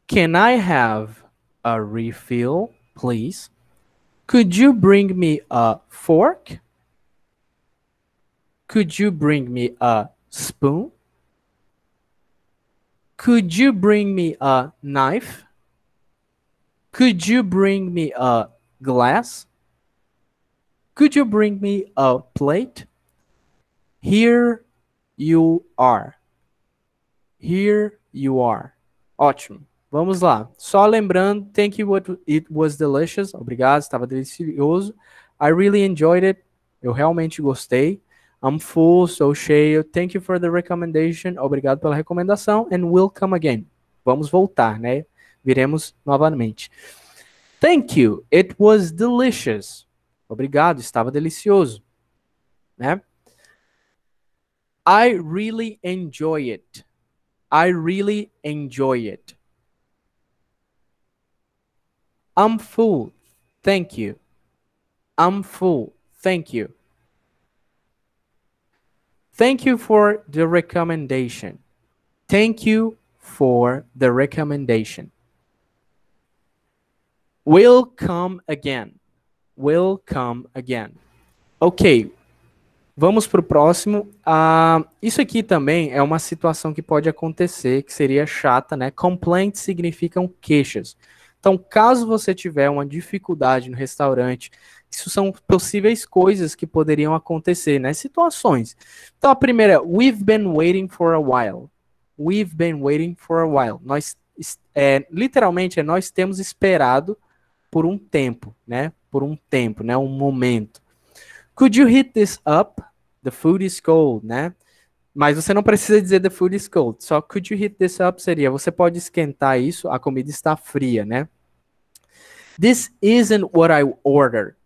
Can I have a refill, please? Could you bring me a fork? Could you bring me a spoon? Could you bring me a knife? Could you bring me a glass? Could you bring me a plate? Here you are. Here you are. Ótimo. Vamos lá. Só lembrando, thank you, it was delicious. Obrigado, estava delicioso. I really enjoyed it. Eu realmente gostei. I'm full, estou cheio. Thank you for the recommendation. Obrigado pela recomendação. And we'll come again. Vamos voltar, né? Viremos novamente. Thank you, it was delicious. Obrigado, estava delicioso, né? I really enjoy it. I really enjoy it. I'm full, thank you. I'm full, thank you. Thank you for the recommendation. Thank you for the recommendation. Will come again. Will come again. Ok, vamos para o próximo. Isso aqui também é uma situação que pode acontecer, que seria chata, né? Complaints significam queixas. Então, caso você tiver uma dificuldade no restaurante, isso são possíveis coisas que poderiam acontecer, né? Situações. Então, a primeira é, we've been waiting for a while. We've been waiting for a while. Literalmente, nós temos esperado por um tempo, né? Por um tempo, né? Um momento. Could you heat this up? The food is cold, né? Mas você não precisa dizer the food is cold. Só could you heat this up seria, você pode esquentar isso, a comida está fria, né? This isn't what I ordered.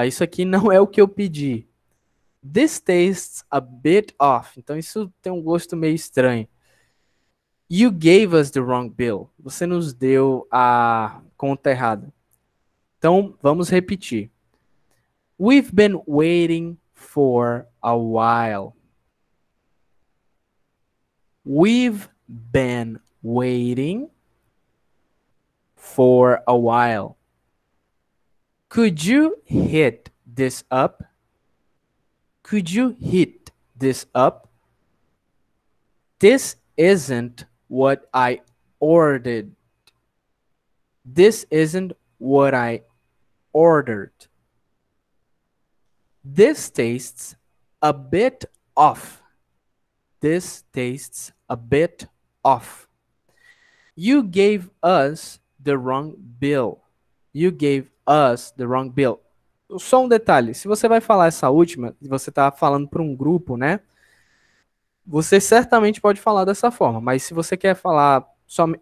Isso aqui não é o que eu pedi. This tastes a bit off. Então isso tem um gosto meio estranho. You gave us the wrong bill. Você nos deu a conta errada. Então, vamos repetir. We've been waiting for a while. We've been waiting for a while. Could you heat this up? Could you heat this up? This isn't what I ordered. This isn't what I ordered. This tastes a bit off. This tastes a bit off. You gave us the wrong bill. You gave us the wrong bill. Só um detalhe, se você vai falar essa última, você está falando para um grupo, né? Você certamente pode falar dessa forma, mas se você quer falar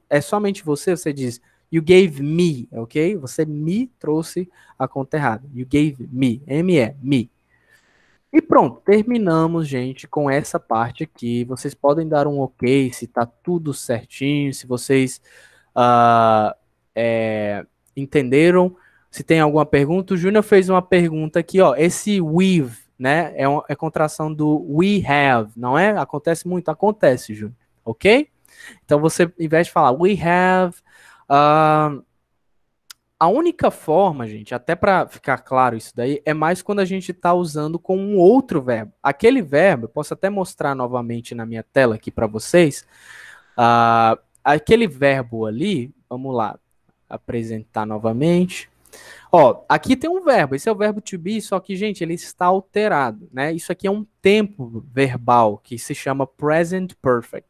é somente você, você diz you gave me, ok? Você me trouxe a conta errada. You gave me, M-E, me. E pronto, terminamos, gente, com essa parte aqui. Vocês podem dar um ok se tá tudo certinho, se vocês ah, entenderam. Se tem alguma pergunta, o Júnior fez uma pergunta aqui, ó. Esse we've, né, é contração do we have, não é? Acontece muito? Acontece, Júnior, ok? Então você, em vez de falar we have, uh, a única forma, gente, até para ficar claro isso daí, é mais quando a gente está usando com um outro verbo. Aquele verbo, eu posso até mostrar novamente na minha tela aqui para vocês. Aquele verbo ali, vamos lá, apresentar novamente. Ó, aqui tem um verbo, esse é o verbo to be, só que, gente, ele está alterado, né? Isso aqui é um tempo verbal que se chama present perfect.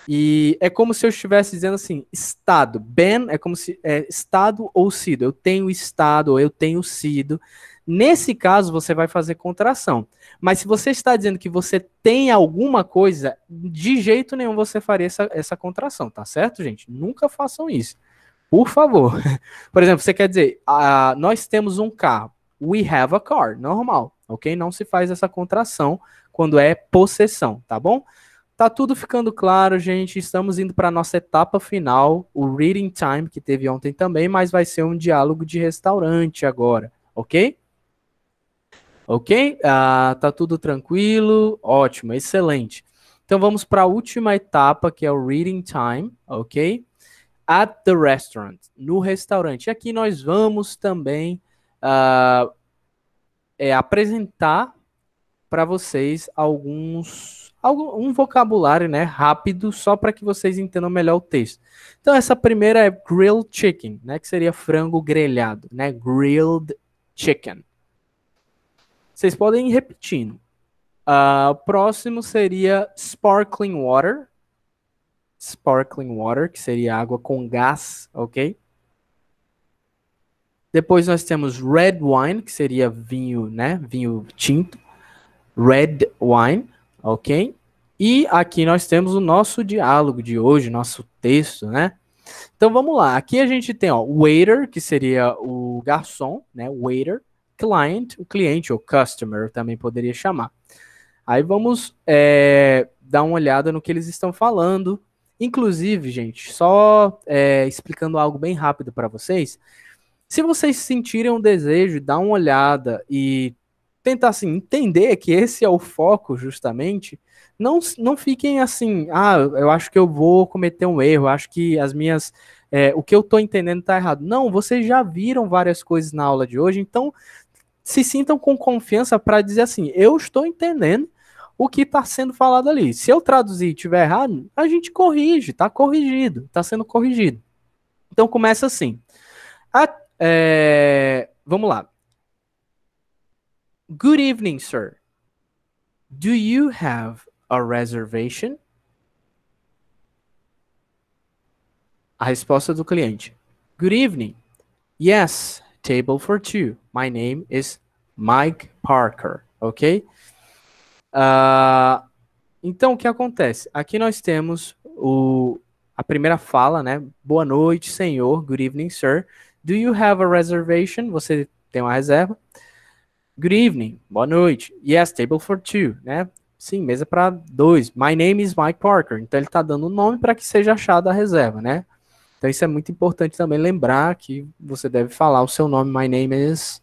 E é como se eu estivesse dizendo assim, estado. Been é como se estado ou sido. Eu tenho estado ou eu tenho sido. Nesse caso, você vai fazer contração. Mas se você está dizendo que você tem alguma coisa, de jeito nenhum você faria essa contração, tá certo, gente? Nunca façam isso. Por favor. Por exemplo, você quer dizer, nós temos um carro. We have a car. Normal, ok? Não se faz essa contração quando é possessão, tá bom? Tá tudo ficando claro, gente. Estamos indo para a nossa etapa final, o reading time, que teve ontem também, mas vai ser um diálogo de restaurante agora, ok? Ok? Tá tudo tranquilo? Ótimo, excelente. Então vamos para a última etapa, que é o reading time, ok? At the restaurant, no restaurante. E aqui nós vamos também apresentar para vocês um vocabulário, né, rápido, só para que vocês entendam melhor o texto. Então, essa primeira é grilled chicken, né, que seria frango grelhado, né, grilled chicken. Vocês podem ir repetindo. O próximo seria sparkling water, que seria água com gás, ok? Depois nós temos red wine, que seria vinho, né, vinho tinto. Red wine, ok? E aqui nós temos o nosso diálogo de hoje, nosso texto, né? Então vamos lá. Aqui a gente tem, ó, waiter, que seria o garçom, né? Waiter, client, o cliente, ou customer, eu também poderia chamar. Aí vamos dar uma olhada no que eles estão falando. Inclusive, gente, só explicando algo bem rápido para vocês. Se vocês sentirem um desejo, dar uma olhada e tentar assim, entender que esse é o foco justamente, não fiquem assim, eu acho que eu vou cometer um erro, acho que o que eu estou entendendo está errado. Não, vocês já viram várias coisas na aula de hoje, então se sintam com confiança para dizer assim, eu estou entendendo o que está sendo falado ali. Se eu traduzir e estiver errado, a gente corrige, está corrigido, está sendo corrigido. Então começa assim. Vamos lá. Good evening, sir. Do you have a reservation? A resposta do cliente. Good evening. Yes, table for two. My name is Mike Parker, ok? Então, o que acontece? Aqui nós temos a primeira fala, né? Boa noite, senhor. Good evening, sir. Do you have a reservation? Você tem uma reserva? Good evening. Boa noite. Yes, table for two, né? Sim, mesa para dois. My name is Mike Parker. Então, ele está dando o nome para que seja achada a reserva, né? Então, isso é muito importante também lembrar que você deve falar o seu nome, my name is,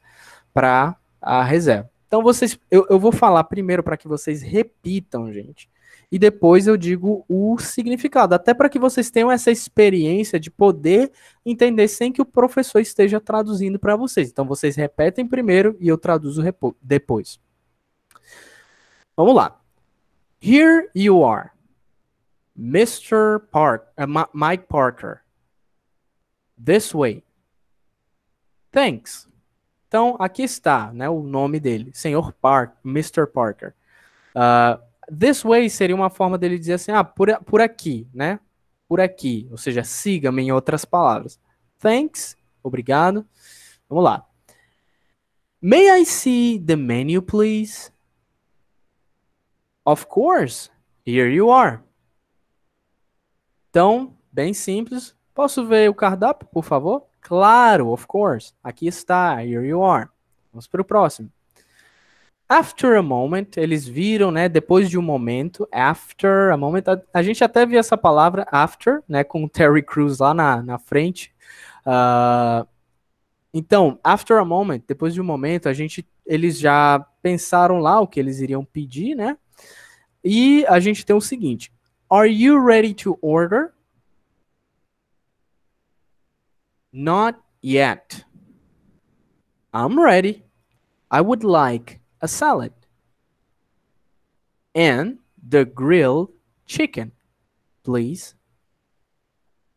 para a reserva. Então, eu vou falar primeiro para que vocês repitam, gente. E depois eu digo o significado, até para que vocês tenham essa experiência de poder entender sem que o professor esteja traduzindo para vocês. Então, vocês repetem primeiro e eu traduzo depois. Vamos lá. Here you are, Mike Parker. This way. Thanks. Então, aqui está, né, o nome dele, Sr. Mr. Parker. This way seria uma forma dele dizer assim, por aqui, né? Por aqui, ou seja, siga-me em outras palavras. Thanks, obrigado. Vamos lá. May I see the menu, please? Of course, here you are. Então, bem simples. Posso ver o cardápio, por favor? Claro, of course. Aqui está, here you are. Vamos para o próximo. After a moment, eles viram, né? Depois de um momento, after a moment. A gente até viu essa palavra after, né? Com o Terry Crews lá na frente. Então, after a moment, depois de um momento, eles já pensaram lá o que eles iriam pedir, né? E a gente tem o seguinte: Are you ready to order? Not yet. I'm ready. I would like a salad and the grilled chicken, please.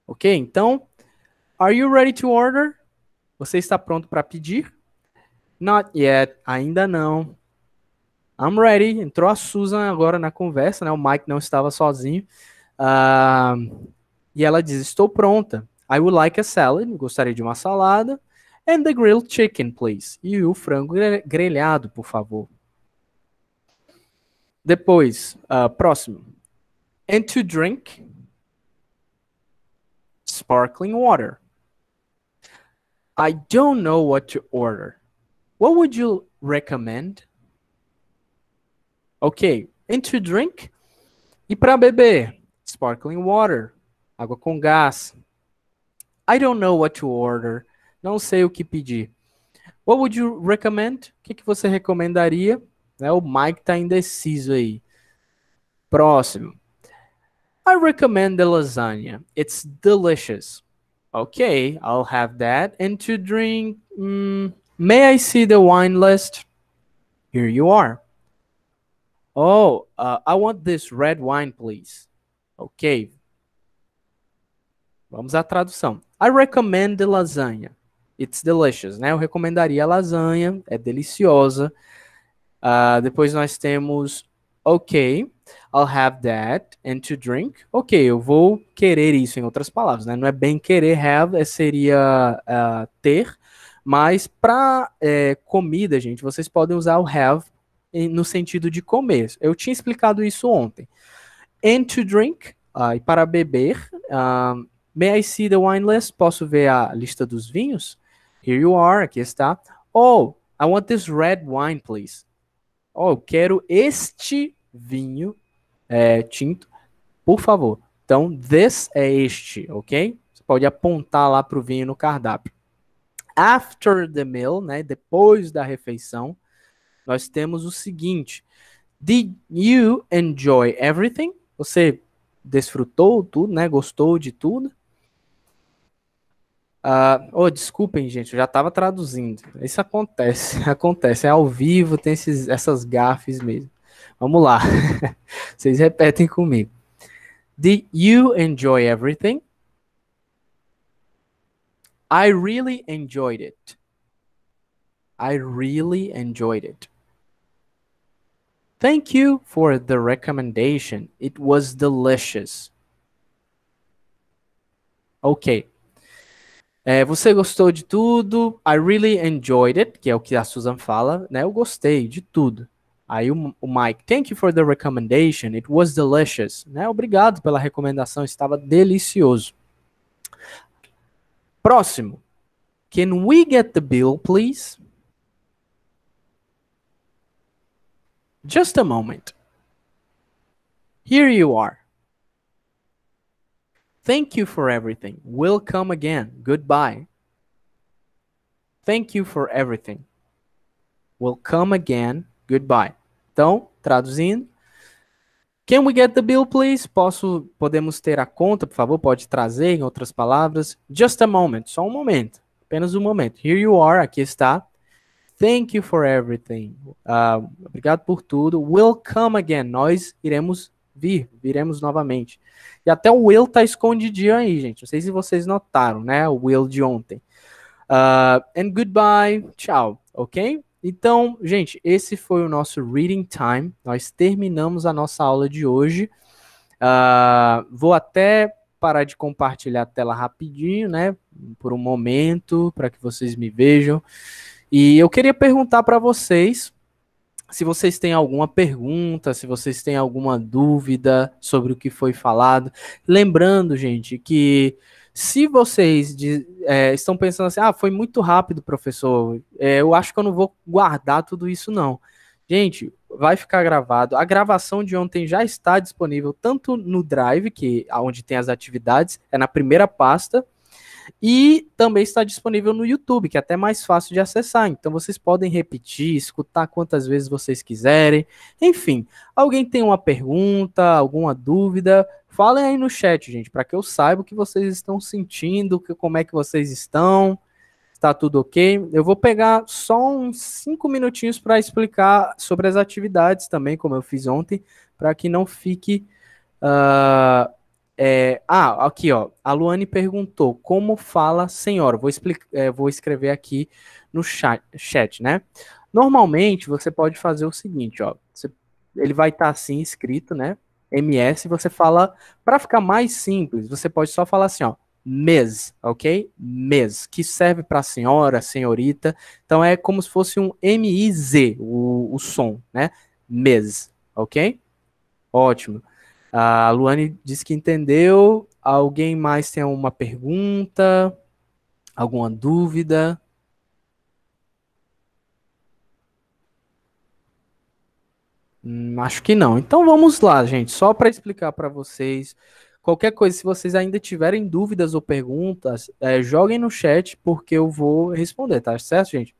Ok? Então, are you ready to order? Você está pronto para pedir? Not yet. Ainda não. I'm ready. Entrou a Susan agora na conversa, né? O Mike não estava sozinho. E ela diz: Estou pronta. I would like a salad. Gostaria de uma salada. And the grilled chicken, please. E o frango grelhado, por favor. Depois, próximo. And to drink, sparkling water. I don't know what to order. What would you recommend? Ok. And to drink, e para beber, sparkling water, água com gás. I don't know what to order. Não sei o que pedir. What would you recommend? O que você recomendaria? O Mike tá indeciso aí. Próximo. I recommend the lasagna. It's delicious. Okay, I'll have that. And to drink, may I see the wine list? Here you are. Oh, I want this red wine, please. Ok. Vamos à tradução. I recommend the lasagna. It's delicious, né? Eu recomendaria a lasanha, é deliciosa. Depois nós temos, ok, I'll have that. And to drink, ok, eu vou querer isso, em outras palavras, né? Não é bem querer, have, seria ter, mas para comida, gente, vocês podem usar o have no sentido de comer. Eu tinha explicado isso ontem. And to drink, e para beber, may I see the wine list? Posso ver a lista dos vinhos? Here you are, aqui está. Oh, I want this red wine, please. Oh, eu quero este vinho tinto, por favor. Então, this é este, ok? Você pode apontar lá para o vinho no cardápio. After the meal, né, depois da refeição, nós temos o seguinte. Did you enjoy everything? Você desfrutou tudo, né? Gostou de tudo? Desculpem, gente, eu já estava traduzindo. Isso acontece, acontece. É ao vivo, tem essas gafes mesmo. Vamos lá. Vocês repetem comigo. Did you enjoy everything? I really enjoyed it. I really enjoyed it. Thank you for the recommendation. It was delicious. Ok. Você gostou de tudo? I really enjoyed it, que é o que a Susan fala, né? Eu gostei de tudo. Aí o Mike, thank you for the recommendation. It was delicious. Né? Obrigado pela recomendação, estava delicioso. Próximo. Can we get the bill, please? Just a moment. Here you are. Thank you for everything. We'll come again. Goodbye. Thank you for everything. We'll come again. Goodbye. Então, traduzindo. Can we get the bill, please? Podemos ter a conta, por favor? Pode trazer, em outras palavras. Just a moment. Só um momento. Apenas um momento. Here you are. Aqui está. Thank you for everything. Obrigado por tudo. We'll come again. Nós viremos novamente. E até o will tá escondidinho aí, gente. Não sei se vocês notaram, né? O will de ontem. And goodbye. Tchau. Ok? Então, gente, esse foi o nosso Reading Time. Nós terminamos a nossa aula de hoje. Vou até parar de compartilhar a tela rapidinho, né? Por um momento, para que vocês me vejam. E eu queria perguntar para vocês se vocês têm alguma pergunta, se vocês têm alguma dúvida sobre o que foi falado. Lembrando, gente, que se vocês estão pensando assim, ah, foi muito rápido, professor, eu acho que eu não vou guardar tudo isso, não. Gente, vai ficar gravado. A gravação de ontem já está disponível tanto no Drive, que é onde tem as atividades, é na primeira pasta, e também está disponível no YouTube, que é até mais fácil de acessar. Então vocês podem repetir, escutar quantas vezes vocês quiserem. Enfim, alguém tem uma pergunta, alguma dúvida, falem aí no chat, gente, para que eu saiba o que vocês estão sentindo, como é que vocês estão. Está tudo ok? Eu vou pegar só uns 5 minutinhos para explicar sobre as atividades também, como eu fiz ontem, para que não fique aqui, ó. A Luane perguntou como fala senhora. Vou escrever aqui no chat, né? Normalmente você pode fazer o seguinte, ó. Ele vai estar assim escrito, né? MS. Você fala, para ficar mais simples, você pode só falar assim, ó. Ms, ok? Ms, que serve para senhora, senhorita. Então é como se fosse um M-I-Z, o som, né? Ms, ok? Ótimo. A Luane disse que entendeu. Alguém mais tem alguma pergunta? Alguma dúvida? Acho que não. Então vamos lá, gente. Só para explicar para vocês. Qualquer coisa, se vocês ainda tiverem dúvidas ou perguntas, joguem no chat porque eu vou responder, tá certo, gente?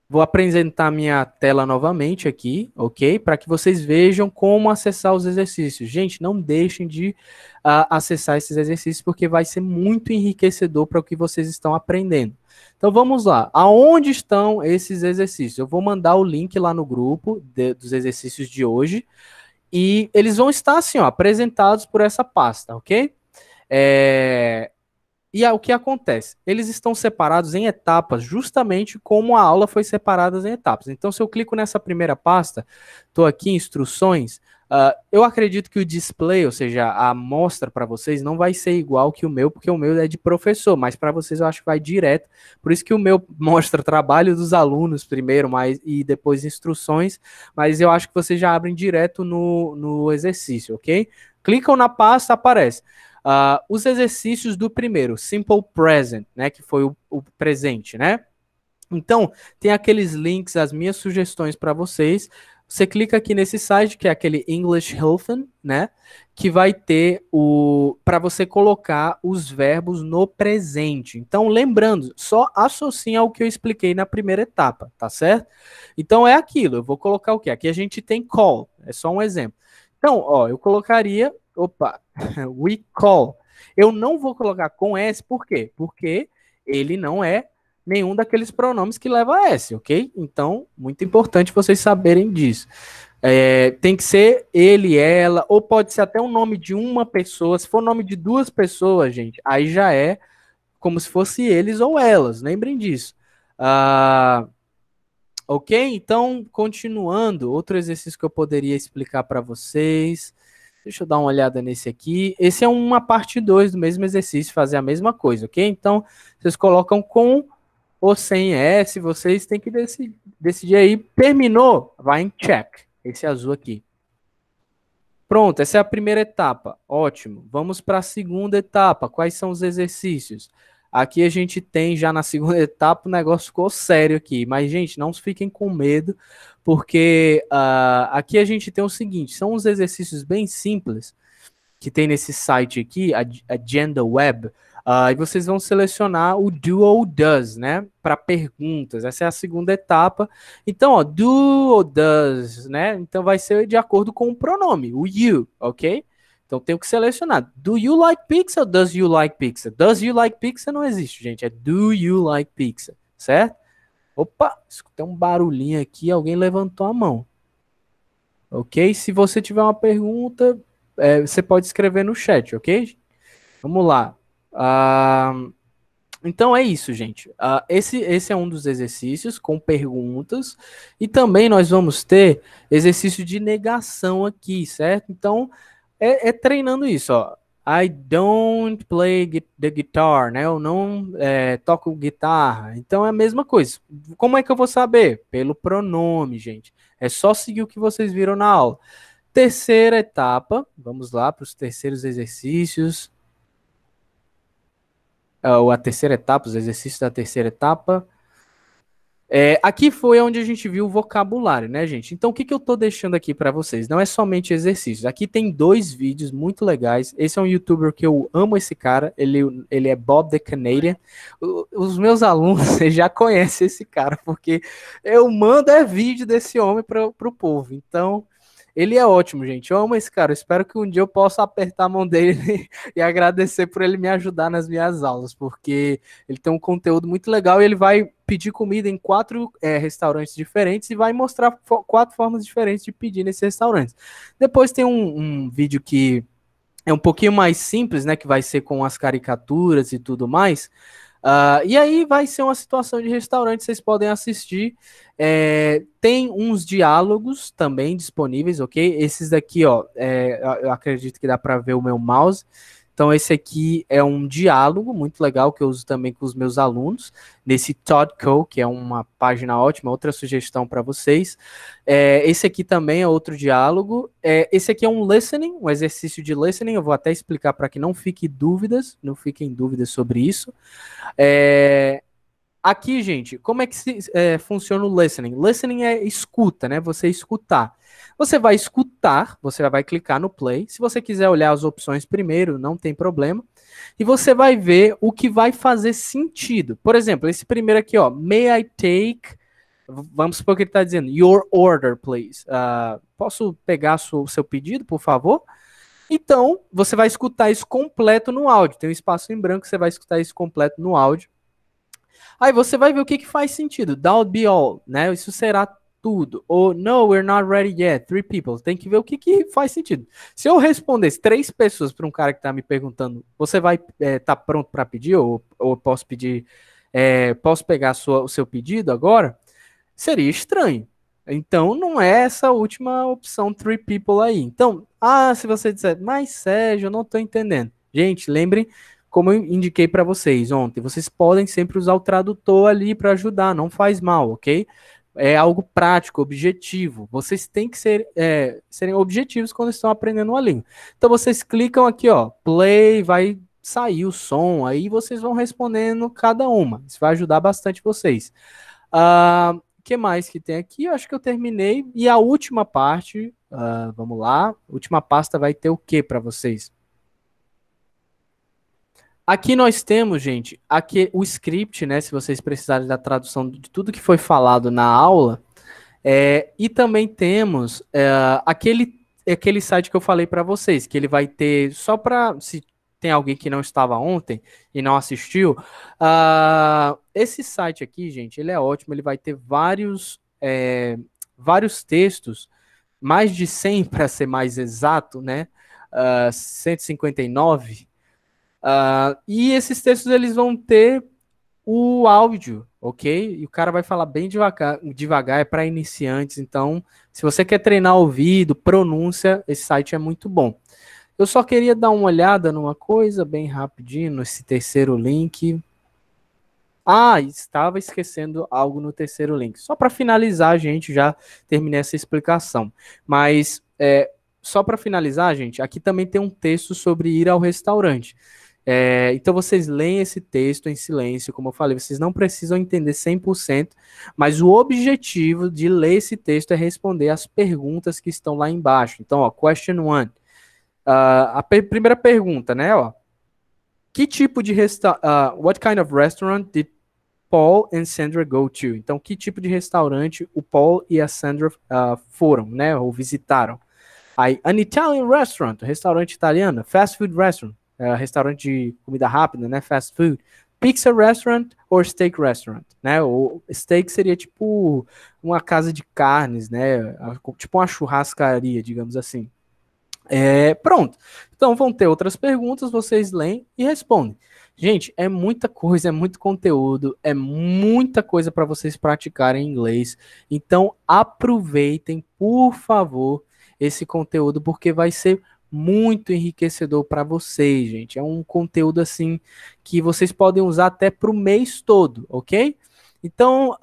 Vou apresentar minha tela novamente aqui, ok? Para que vocês vejam como acessar os exercícios. Gente, não deixem de acessar esses exercícios, porque vai ser muito enriquecedor para o que vocês estão aprendendo. Então vamos lá. Aonde estão esses exercícios? Eu vou mandar o link lá no grupo dos exercícios de hoje. E eles vão estar assim, ó, apresentados por essa pasta, ok? E o que acontece? Eles estão separados em etapas, justamente como a aula foi separada em etapas. Então, se eu clico nessa primeira pasta, estou aqui em instruções, eu acredito que o display, ou seja, a amostra para vocês, não vai ser igual que o meu, porque o meu é de professor, mas para vocês eu acho que vai direto. Por isso que o meu mostra trabalho dos alunos primeiro, e depois instruções, mas eu acho que vocês já abrem direto no exercício, ok? Clicam na pasta, aparece. Os exercícios do primeiro, Simple Present, né, que foi o presente, né? Então, tem aqueles links, as minhas sugestões para vocês. Você clica aqui nesse site, que é aquele English Hilfen, né? Que vai ter para você colocar os verbos no presente. Então, lembrando, só associe ao que eu expliquei na primeira etapa, tá certo? Então, é aquilo. Eu vou colocar o quê? Aqui a gente tem call, é só um exemplo. Então, ó, eu colocaria, we call. Eu não vou colocar com S, por quê? Porque ele não é nenhum daqueles pronomes que leva S, ok? Então, muito importante vocês saberem disso. Tem que ser ele, ela, ou pode ser até o nome de uma pessoa. Se for o nome de duas pessoas, gente, aí já é como se fosse eles ou elas, lembrem disso. Ok? Então, continuando, outro exercício que eu poderia explicar para vocês. Deixa eu dar uma olhada nesse aqui. Esse é uma parte 2 do mesmo exercício, fazer a mesma coisa, ok? Então, vocês colocam com ou sem S, vocês têm que decidir aí. Terminou? Vai em check. Esse azul aqui. Pronto, essa é a primeira etapa. Ótimo. Vamos para a segunda etapa. Quais são os exercícios? Aqui a gente tem já na segunda etapa, o negócio ficou sério aqui. Mas, gente, não fiquem com medo, porque aqui a gente tem o seguinte: são uns exercícios bem simples que tem nesse site aqui, a Agenda Web. E vocês vão selecionar o do ou does, né? Para perguntas. Essa é a segunda etapa. Então, ó, do ou does, né? Então vai ser de acordo com o pronome, o you, ok? Então tenho que selecionar. Do you like pizza ou does you like pizza? Does you like pizza não existe, gente. É do you like pizza, certo? Opa, escutei um barulhinho aqui, alguém levantou a mão. Ok? Se você tiver uma pergunta, você pode escrever no chat, ok? Vamos lá. Então é isso, gente. Esse é um dos exercícios com perguntas. E também nós vamos ter exercício de negação aqui, certo? Então, treinando isso, ó. I don't play the guitar, né? Eu não toco guitarra. Então é a mesma coisa. Como é que eu vou saber? Pelo pronome, gente. É só seguir o que vocês viram na aula. Terceira etapa, vamos lá para os terceiros exercícios. Ou a terceira etapa, os exercícios da terceira etapa. Aqui foi onde a gente viu o vocabulário, né, gente? Então, o que eu tô deixando aqui para vocês? Não é somente exercícios. Aqui tem 2 vídeos muito legais. Esse é um youtuber que eu amo esse cara. Ele é Bob the Canadian. Os meus alunos já conhecem esse cara, porque eu mando vídeo desse homem para o povo. Então, ele é ótimo, gente. Eu amo esse cara. Eu espero que um dia eu possa apertar a mão dele e agradecer por ele me ajudar nas minhas aulas, porque ele tem um conteúdo muito legal e ele vai pedir comida em 4 restaurantes diferentes e vai mostrar 4 formas diferentes de pedir nesses restaurantes. Depois tem um vídeo que é um pouquinho mais simples, né? Que vai ser com as caricaturas e tudo mais. E aí vai ser uma situação de restaurante, vocês podem assistir. Tem uns diálogos também disponíveis, ok? Esses daqui, ó, eu acredito que dá para ver o meu mouse. Então, esse aqui é um diálogo muito legal que eu uso também com os meus alunos, nesse ToddCo, que é uma página ótima, outra sugestão para vocês. Esse aqui também é outro diálogo. Esse aqui é um listening, um exercício de listening. Eu vou até explicar para que não fiquem dúvidas sobre isso. Aqui, gente, como é que funciona o listening? Listening é escuta, né? Você escutar. Você vai escutar, você vai clicar no play. Se você quiser olhar as opções primeiro, não tem problema. E você vai ver o que vai fazer sentido. Por exemplo, esse primeiro aqui, ó. May I take. Vamos supor que ele está dizendo your order, please. Posso pegar o seu pedido, por favor? Então, você vai escutar isso completo no áudio. Tem um espaço em branco, você vai escutar isso completo no áudio. Aí você vai ver o que faz sentido. That'll be all, né? Isso será tudo. Ou no, we're not ready yet. 3 people. Tem que ver o que faz sentido. Se eu respondesse 3 pessoas para um cara que está me perguntando, você vai tá pronto para pedir? Ou posso pedir? Posso pegar o seu pedido agora? Seria estranho. Então, não é essa última opção 3 people aí. Então, se você disser, mas Sérgio, eu não estou entendendo. Gente, lembrem, como eu indiquei para vocês ontem, vocês podem sempre usar o tradutor ali para ajudar, não faz mal, ok? É algo prático, objetivo. Vocês têm que serem objetivos quando estão aprendendo uma língua. Então, vocês clicam aqui, ó, play, vai sair o som, aí vocês vão respondendo cada uma. Isso vai ajudar bastante vocês. Que mais que tem aqui? Eu acho que eu terminei. E a última parte, vamos lá. A última pasta vai ter o que para vocês? Aqui nós temos, gente, aqui o script, né? Se vocês precisarem da tradução de tudo que foi falado na aula. E também temos aquele site que eu falei para vocês, que ele vai ter só para se tem alguém que não estava ontem e não assistiu. Esse site aqui, gente, ele é ótimo. Ele vai ter vários textos, mais de 100 para ser mais exato, né? 159. E esses textos eles vão ter o áudio, ok? E o cara vai falar bem devagar, é para iniciantes. Então, se você quer treinar ouvido, pronúncia, esse site é muito bom. Eu só queria dar uma olhada numa coisa bem rapidinho, nesse terceiro link. Estava esquecendo algo no terceiro link. Só para finalizar, gente, já terminei essa explicação. Mas, só para finalizar, gente, aqui também tem um texto sobre ir ao restaurante. Então vocês leem esse texto em silêncio, como eu falei, vocês não precisam entender 100%, mas o objetivo de ler esse texto é responder as perguntas que estão lá embaixo. Então, ó, question 1. Primeira pergunta, né, ó. Que tipo de what kind of restaurant did Paul and Sandra go to? Então, que tipo de restaurante o Paul e a Sandra foram, né, ou visitaram? Aí, an Italian restaurant, restaurante italiano, fast food restaurant, restaurante de comida rápida, né, fast food, pizza restaurant ou steak restaurant, né? O steak seria tipo uma casa de carnes, né? Tipo uma churrascaria, digamos assim. Pronto. Então vão ter outras perguntas, vocês leem e respondem. Gente, é muita coisa, é muito conteúdo, é muita coisa para vocês praticarem inglês. Então aproveitem, por favor, esse conteúdo, porque vai ser muito enriquecedor para vocês, gente. É um conteúdo assim que vocês podem usar até para o mês todo, ok? Então,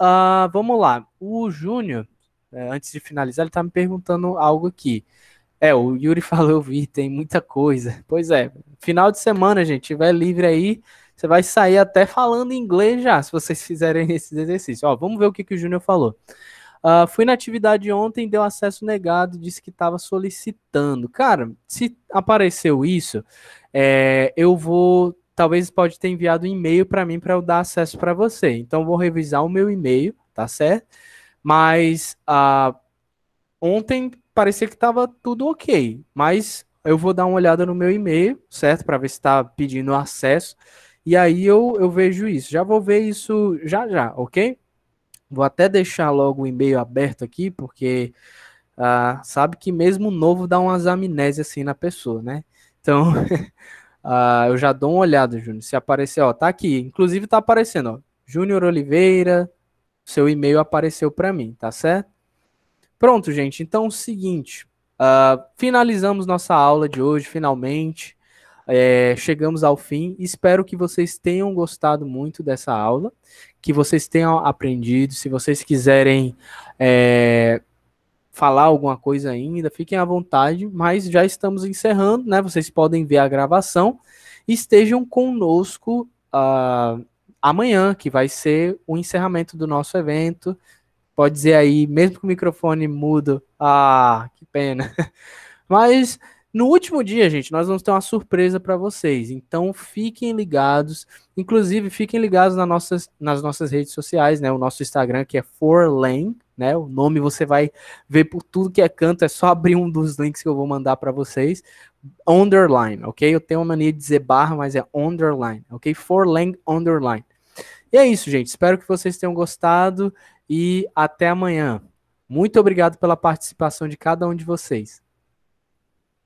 vamos lá. O Júnior, antes de finalizar, ele está me perguntando algo aqui. O Yuri falou, eu vi, tem muita coisa. Pois é, final de semana, gente, tiver livre aí, você vai sair até falando inglês já, se vocês fizerem esses exercícios. Ó, vamos ver o que, que o Júnior falou. Fui na atividade ontem, deu acesso negado, disse que estava solicitando. Cara, se apareceu isso, eu vou. Talvez pode ter enviado um e-mail para mim para eu dar acesso para você. Então, vou revisar o meu e-mail, tá certo? Mas ontem parecia que estava tudo ok. Mas eu vou dar uma olhada no meu e-mail, certo? Para ver se está pedindo acesso. E aí eu vejo isso. Já vou ver isso já já, ok? Vou até deixar logo o e-mail aberto aqui, porque sabe que mesmo novo dá umas amnésias assim na pessoa, né? Então, eu já dou uma olhada, Júnior. Se aparecer, ó, tá aqui. Inclusive tá aparecendo, ó. Júnior Oliveira, seu e-mail apareceu para mim, tá certo? Pronto, gente. Então, é o seguinte. Finalizamos nossa aula de hoje, finalmente. Chegamos ao fim. Espero que vocês tenham gostado muito dessa aula, que vocês tenham aprendido. Se vocês quiserem falar alguma coisa ainda, fiquem à vontade, mas já estamos encerrando, né? Vocês podem ver a gravação e estejam conosco amanhã, que vai ser o encerramento do nosso evento. Pode dizer aí, mesmo com o microfone mudo, que pena. Mas no último dia, gente, nós vamos ter uma surpresa para vocês. Então fiquem ligados. Inclusive, fiquem ligados nas nossas redes sociais, né? O nosso Instagram, que é Forlane, né? O nome você vai ver por tudo que é canto. É só abrir um dos links que eu vou mandar para vocês. Underline, ok? Eu tenho uma mania de dizer barra, mas é underline, ok? Forlane underline. E é isso, gente. Espero que vocês tenham gostado e até amanhã. Muito obrigado pela participação de cada um de vocês.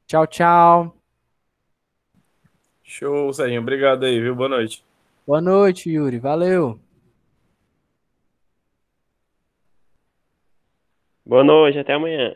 Tchau, tchau. Show, Serginho. Obrigado aí, viu? Boa noite. Boa noite, Yuri. Valeu. Boa noite, até amanhã.